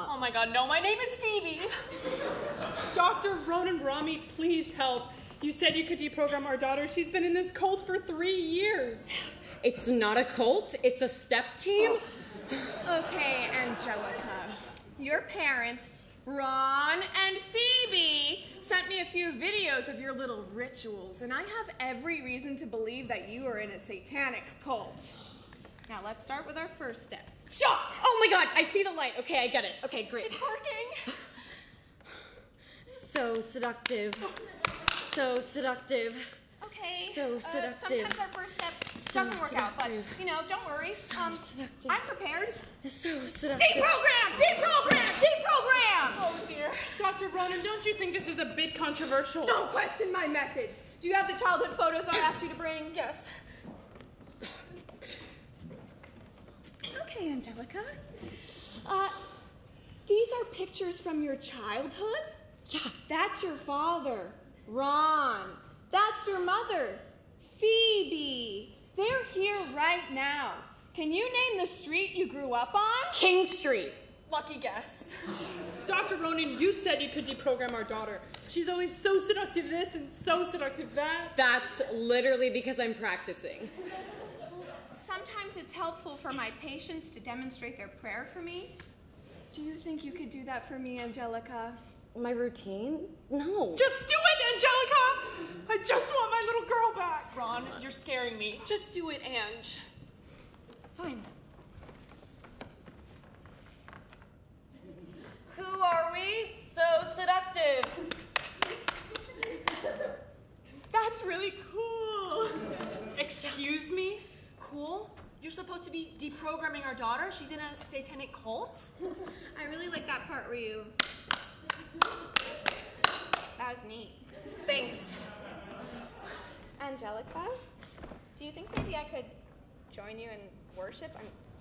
Oh my God, no, my name is Phoebe.
Dr. Ronan Rami, please help. You said you could deprogram our daughter. She's been in this cult for 3 years.
It's not a cult, it's a step team.
Okay, Angelica. Your parents, Ron and Phoebe, sent me a few videos of your little rituals, and I have every reason to believe that you are in a satanic cult. Now, let's start with our first step.
Shock! Oh my God, I see the light. Okay, I get it. Okay, great.
It's working.
So seductive. So seductive.
Okay.
So seductive.
Sometimes our first step doesn't work out, but, you know, don't worry. I'm prepared.
So seductive.
Deprogram! Deprogram! Deprogram!
Oh dear. Dr. Ronan, don't you think this is a bit controversial?
Don't question my methods. Do you have the childhood photos I asked you to bring?
Yes.
Okay, Angelica. These are pictures from your childhood?
Yeah.
That's your father, Ron. That's your mother, Phoebe. They're here right now. Can you name the street you grew up on?
King Street.
Lucky guess. Dr. Ronan, you said you could deprogram our daughter. She's always so seductive this and so seductive that.
That's literally because I'm practicing.
Sometimes it's helpful for my patients to demonstrate their prayer for me. Do you think you could do that for me, Angelica?
My routine? No.
Just do it, Angelica! I just want my little girl back.
Ron, you're scaring me. Just do it, Ange.
Fine.
Who are we? So seductive.
That's really cool.
Excuse me? Cool? You're supposed to be deprogramming our daughter? She's in a satanic cult?
I really like that part where you... That was neat.
Thanks.
Angelica, do you think maybe I could join you in worship?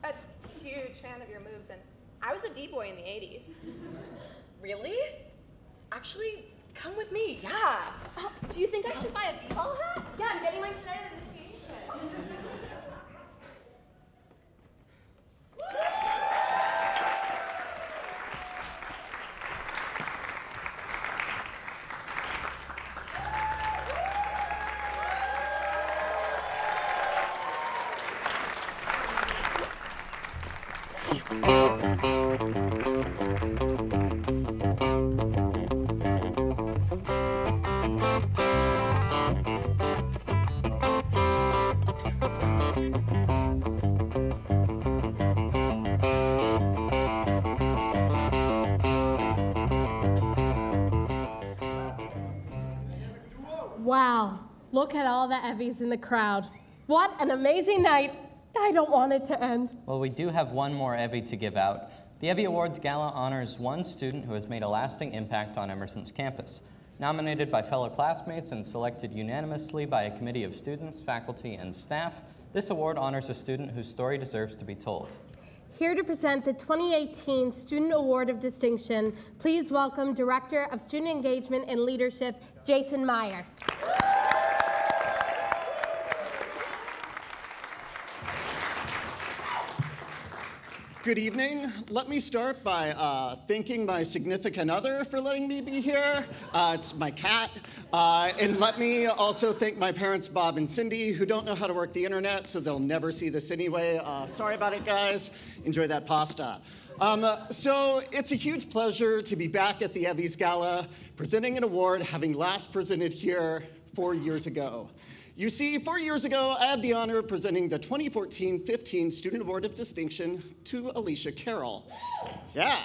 I'm a huge fan of your moves, and I was a b-boy in the 80s.
Really? Actually, come with me, yeah.
Do you think I should buy a b-ball hat?
Yeah, I'm getting mine tonight at initiation.
Wow, look at all the EVVYs in the crowd. What an amazing night. I don't want it to end.
Well, we do have one more EVVY to give out. The EVVY Awards Gala honors one student who has made a lasting impact on Emerson's campus. Nominated by fellow classmates and selected unanimously by a committee of students, faculty, and staff, this award honors a student whose story deserves to be told.
Here to present the 2018 Student Award of Distinction, please welcome Director of Student Engagement and Leadership, Jason Meyer.
Good evening. Let me start by thanking my significant other for letting me be here. It's my cat. And let me also thank my parents, Bob and Cindy, who don't know how to work the internet, so they'll never see this anyway. Sorry about it, guys. Enjoy that pasta. So it's a huge pleasure to be back at the EVVY's Gala, presenting an award having last presented here 4 years ago. You see, 4 years ago, I had the honor of presenting the 2014-15 Student Award of Distinction to Alicia Carroll. Yeah.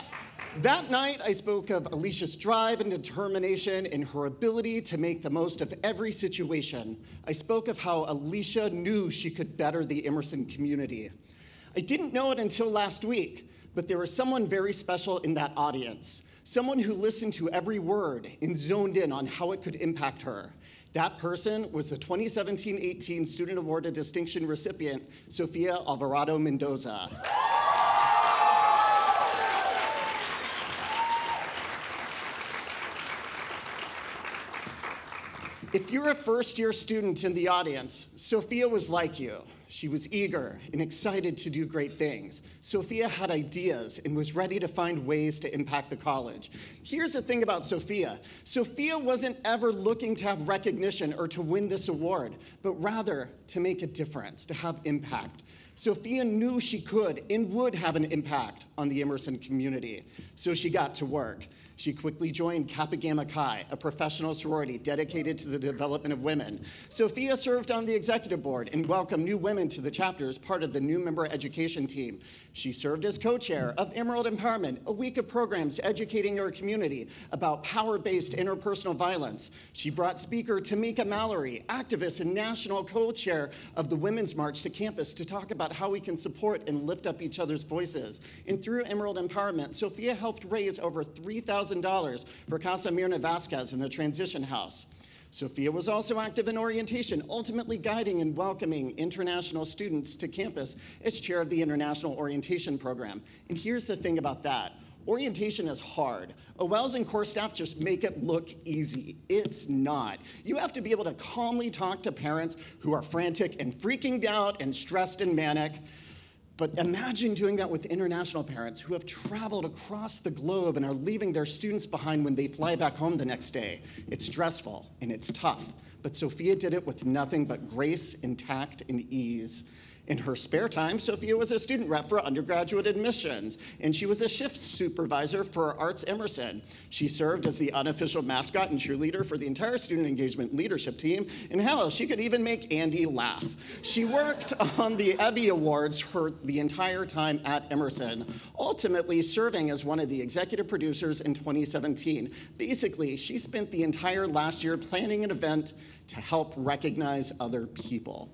That night, I spoke of Alicia's drive and determination and her ability to make the most of every situation. I spoke of how Alicia knew she could better the Emerson community. I didn't know it until last week, but there was someone very special in that audience, someone who listened to every word and zoned in on how it could impact her. That person was the 2017-18 Student Award of Distinction recipient, Sofia Alvarado Mendoza. If you're a first-year student in the audience, Sofia was like you. She was eager and excited to do great things. Sophia had ideas and was ready to find ways to impact the college. Here's the thing about Sophia. Sophia wasn't ever looking to have recognition or to win this award, but rather to make a difference, to have impact. Sophia knew she could and would have an impact on the Emerson community, so she got to work. She quickly joined Kappa Gamma Chi, a professional sorority dedicated to the development of women. Sophia served on the executive board and welcomed new women to the chapter as part of the new member education team. She served as co-chair of Emerald Empowerment, a week of programs educating our community about power-based interpersonal violence. She brought speaker Tamika Mallory, activist and national co-chair of the Women's March, to campus to talk about how we can support and lift up each other's voices. And through Emerald Empowerment, Sophia helped raise over $3,000 for Casa Mirna Vasquez in the Transition House. Sophia was also active in orientation, ultimately guiding and welcoming international students to campus as chair of the International Orientation Program. And here's the thing about that. Orientation is hard. OLs and core staff just make it look easy. It's not. You have to be able to calmly talk to parents who are frantic and freaking out and stressed and manic. But imagine doing that with international parents who have traveled across the globe and are leaving their students behind when they fly back home the next day. It's stressful and it's tough, but Sophia did it with nothing but grace and tact and ease. In her spare time, Sophia was a student rep for undergraduate admissions, and she was a shift supervisor for Arts Emerson. She served as the unofficial mascot and cheerleader for the entire student engagement leadership team, and hell, she could even make Andy laugh. She worked on the EVVY Awards for the entire time at Emerson, ultimately serving as one of the executive producers in 2017. Basically, she spent the entire last year planning an event to help recognize other people.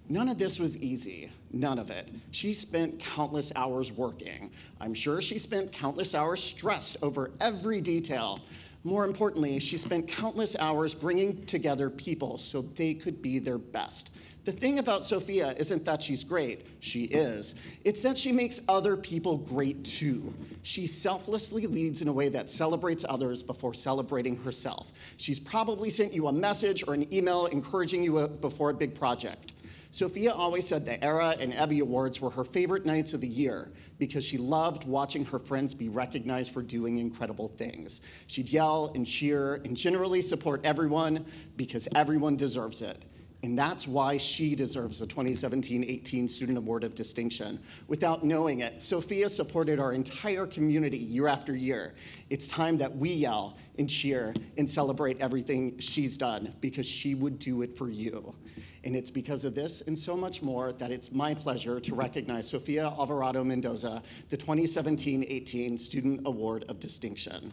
None of this was easy, none of it. She spent countless hours working. I'm sure she spent countless hours stressed over every detail. More importantly, she spent countless hours bringing together people so they could be their best. The thing about Sophia isn't that she's great, she is. It's that she makes other people great too. She selflessly leads in a way that celebrates others before celebrating herself. She's probably sent you a message or an email encouraging you before a big project. Sophia always said the ERA and EVVY Awards were her favorite nights of the year because she loved watching her friends be recognized for doing incredible things. She'd yell and cheer and generally support everyone because everyone deserves it. And that's why she deserves the 2017-18 Student Award of Distinction. Without knowing it, Sophia supported our entire community year after year. It's time that we yell and cheer and celebrate everything she's done because she would do it for you. And it's because of this and so much more that it's my pleasure to recognize Sofia Alvarado Mendoza, the 2017-18 Student Award of Distinction.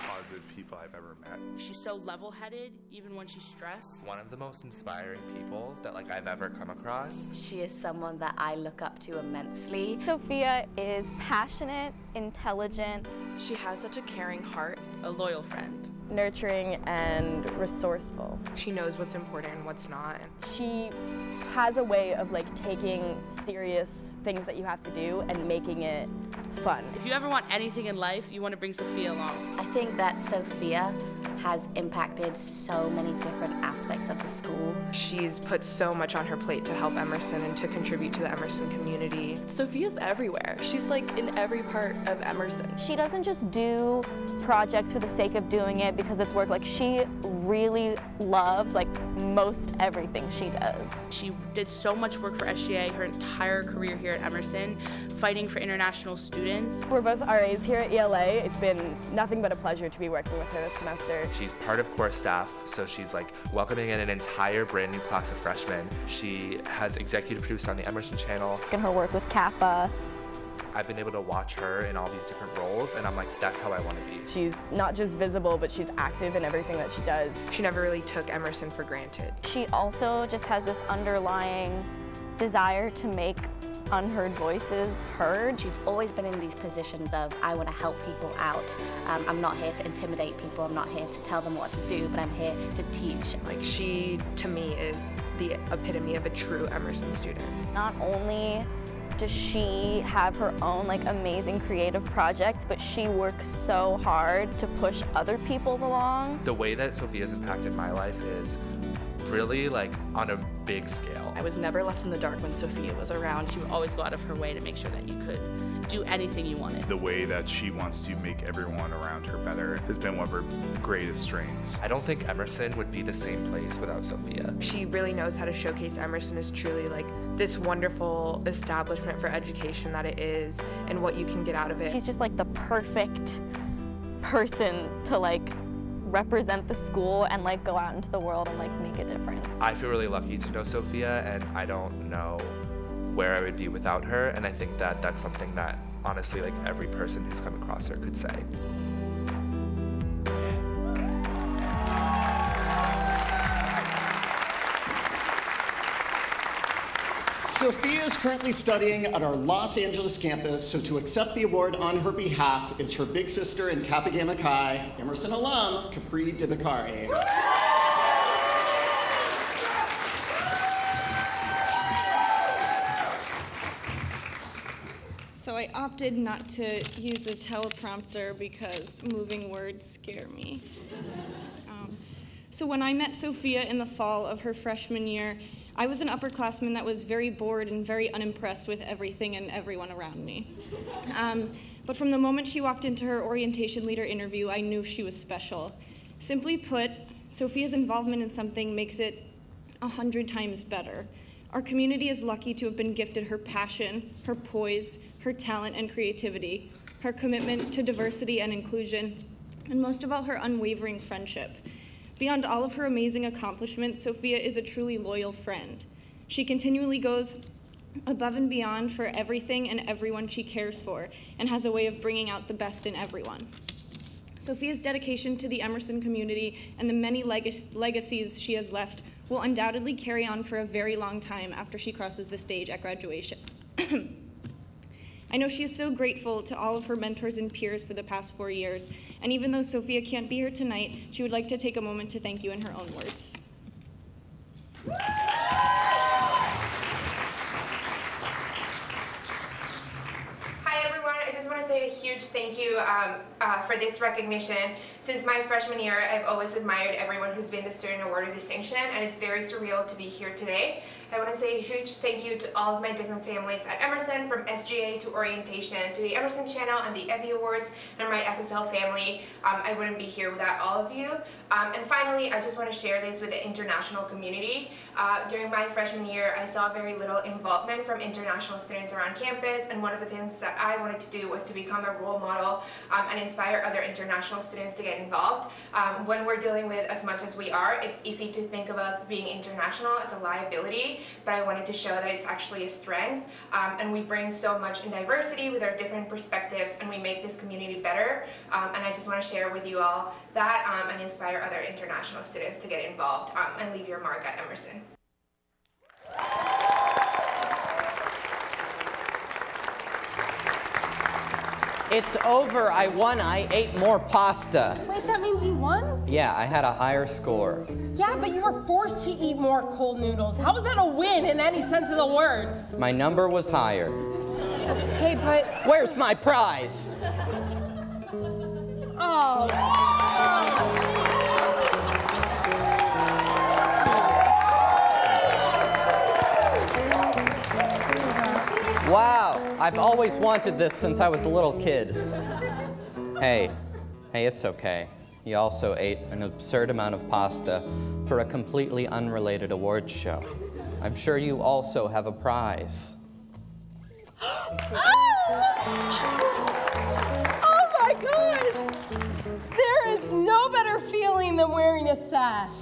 Positive people I've ever met.
She's so level-headed, even when she's stressed.
One of the most inspiring people that I've ever come across.
She is someone that I look up to immensely.
Sophia is passionate, intelligent.
She has such a caring heart, a loyal friend.
Nurturing and resourceful.
She knows what's important and what's not.
She has a way of taking serious things that you have to do and making it fun.
If you ever want anything in life, you want to bring Sophia along.
I think that Sophia has impacted so many different aspects of the school.
She's put so much on her plate to help Emerson and to contribute to the Emerson community.
Sophia's everywhere. She's in every part of Emerson.
She doesn't just do projects for the sake of doing it because it's work. She really loves most everything she does.
She did so much work for SGA her entire career here at Emerson, fighting for international students.
We're both RAs here at ELA. It's been nothing but a pleasure to be working with her this semester.
She's part of core staff, so she's welcoming in an entire brand new class of freshmen. She has executive produced on the Emerson channel.
And her work with Kappa.
I've been able to watch her in all these different roles, and I'm that's how I want to be.
She's not just visible, but she's active in everything that she does.
She never really took Emerson for granted.
She also just has this underlying desire to make unheard voices heard.
She's always been in these positions of, I want to help people out. I'm not here to intimidate people. I'm not here to tell them what to do, but I'm here to teach.
She, to me, is the epitome of a true Emerson student.
Not only does she have her own amazing creative projects, but she works so hard to push other people's along.
The way that Sophia's impacted my life is really like on a big scale.
I was never left in the dark when Sophia was around. She would always go out of her way to make sure that you could do anything you wanted.
The way that she wants to make everyone around her better has been one of her greatest strengths.
I don't think Emerson would be the same place without Sophia.
She really knows how to showcase Emerson as truly like this wonderful establishment for education that it is and what you can get out of it.
She's just like the perfect person to like represent the school and like go out into the world and like make a difference.
I feel really lucky to know Sophia, and I don't know where I would be without her, and I think that that's something that honestly like every person who's come across her could say.
Sophia is currently studying at our Los Angeles campus, so to accept the award on her behalf is her big sister in Kappa Gamma Chi, Emerson alum, Capri Divicari.
So I opted not to use the teleprompter because moving words scare me. So when I met Sophia in the fall of her freshman year, I was an upperclassman that was very bored and very unimpressed with everything and everyone around me. But from the moment she walked into her orientation leader interview, I knew she was special. Simply put, Sophia's involvement in something makes it 100 times better. Our community is lucky to have been gifted her passion, her poise, her talent and creativity, her commitment to diversity and inclusion, and most of all, her unwavering friendship. Beyond all of her amazing accomplishments, Sophia is a truly loyal friend. She continually goes above and beyond for everything and everyone she cares for, and has a way of bringing out the best in everyone. Sophia's dedication to the Emerson community and the many legacies she has left will undoubtedly carry on for a very long time after she crosses the stage at graduation. I know she is so grateful to all of her mentors and peers for the past 4 years, and even though Sophia can't be here tonight, she would like to take a moment to thank you in her own words.
Hi everyone, I just want to say a huge thank you for this recognition. Since my freshman year, I've always admired everyone who's been the Student Award of Distinction, and it's very surreal to be here today. I want to say a huge thank you to all of my different families at Emerson, from SGA to orientation, to the Emerson channel and the EVVY Awards, and my FSL family. I wouldn't be here without all of you. And finally, I just want to share this with the international community. During my freshman year, I saw very little involvement from international students around campus, and one of the things that I wanted to do was to become a role model and inspire other international students to get involved. When we're dealing with as much as we are, it's easy to think of us being international as a liability, but I wanted to show that it's actually a strength, and we bring so much in diversity with our different perspectives, and we make this community better. And I just want to share with you all that and inspire other international students to get involved and leave your mark at Emerson.
It's over. I won. I ate more pasta.
Wait, that means you won?
Yeah, I had a higher score.
Yeah, but you were forced to eat more cold noodles. How is that a win in any sense of the word?
My number was higher.
Okay, but...
Where's my prize?
Oh.
Wow, I've always wanted this since I was a little kid. Hey, it's okay. You also ate an absurd amount of pasta for a completely unrelated awards show. I'm sure you also have a prize.
Oh my gosh! There is no better feeling than wearing a sash.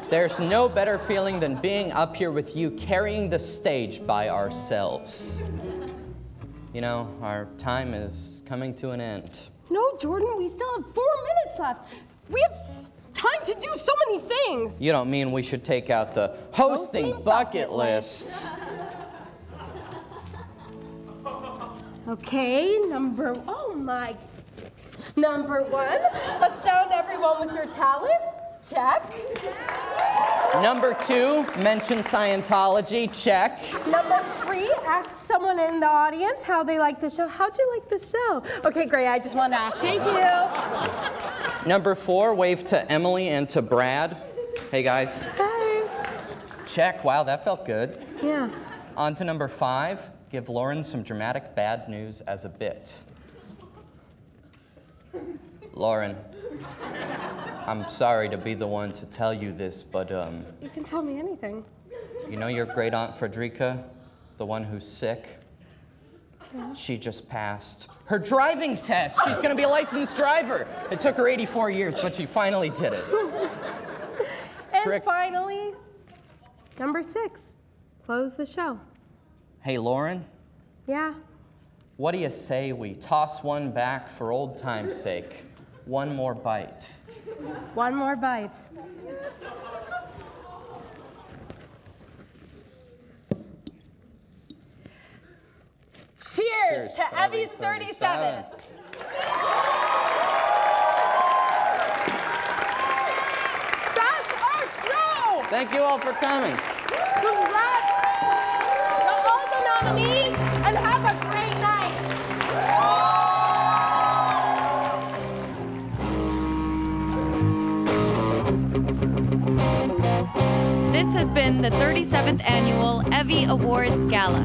There's no better feeling than being up here with you, carrying the stage by ourselves. You know, our time is coming to an end.
No, Jordan, we still have 4 minutes left. We have time to do so many things.
You don't mean we should take out the hosting bucket list?
Okay, number 1, astound everyone with your talent. Check.
Number 2, mention Scientology. Check.
Number 3, ask someone in the audience how they like the show. How'd you like the show? Okay, great. I just wanted to ask. Thank you.
Number 4, wave to Emily and to Brad. Hey, guys.
Hi.
Check. Wow, that felt good.
Yeah.
On to number 5. Give Lauren some dramatic bad news as a bit. Lauren, I'm sorry to be the one to tell you this, but
You can tell me anything.
you know your great aunt Frederica, the one who's sick?
Yeah.
She just passed her driving test. She's gonna be a licensed driver. It took her 84 years, but she finally did it.
And finally, number 6, close the show.
Hey, Lauren,
Yeah.
what do you say we toss one back for old time's sake? One more bite.
One more bite. Cheers to EVVY's 37. That's our show!
Thank you all for coming.
Congrats to all the nominees, and have a great night.
This has been the 37th Annual EVVY Awards Gala.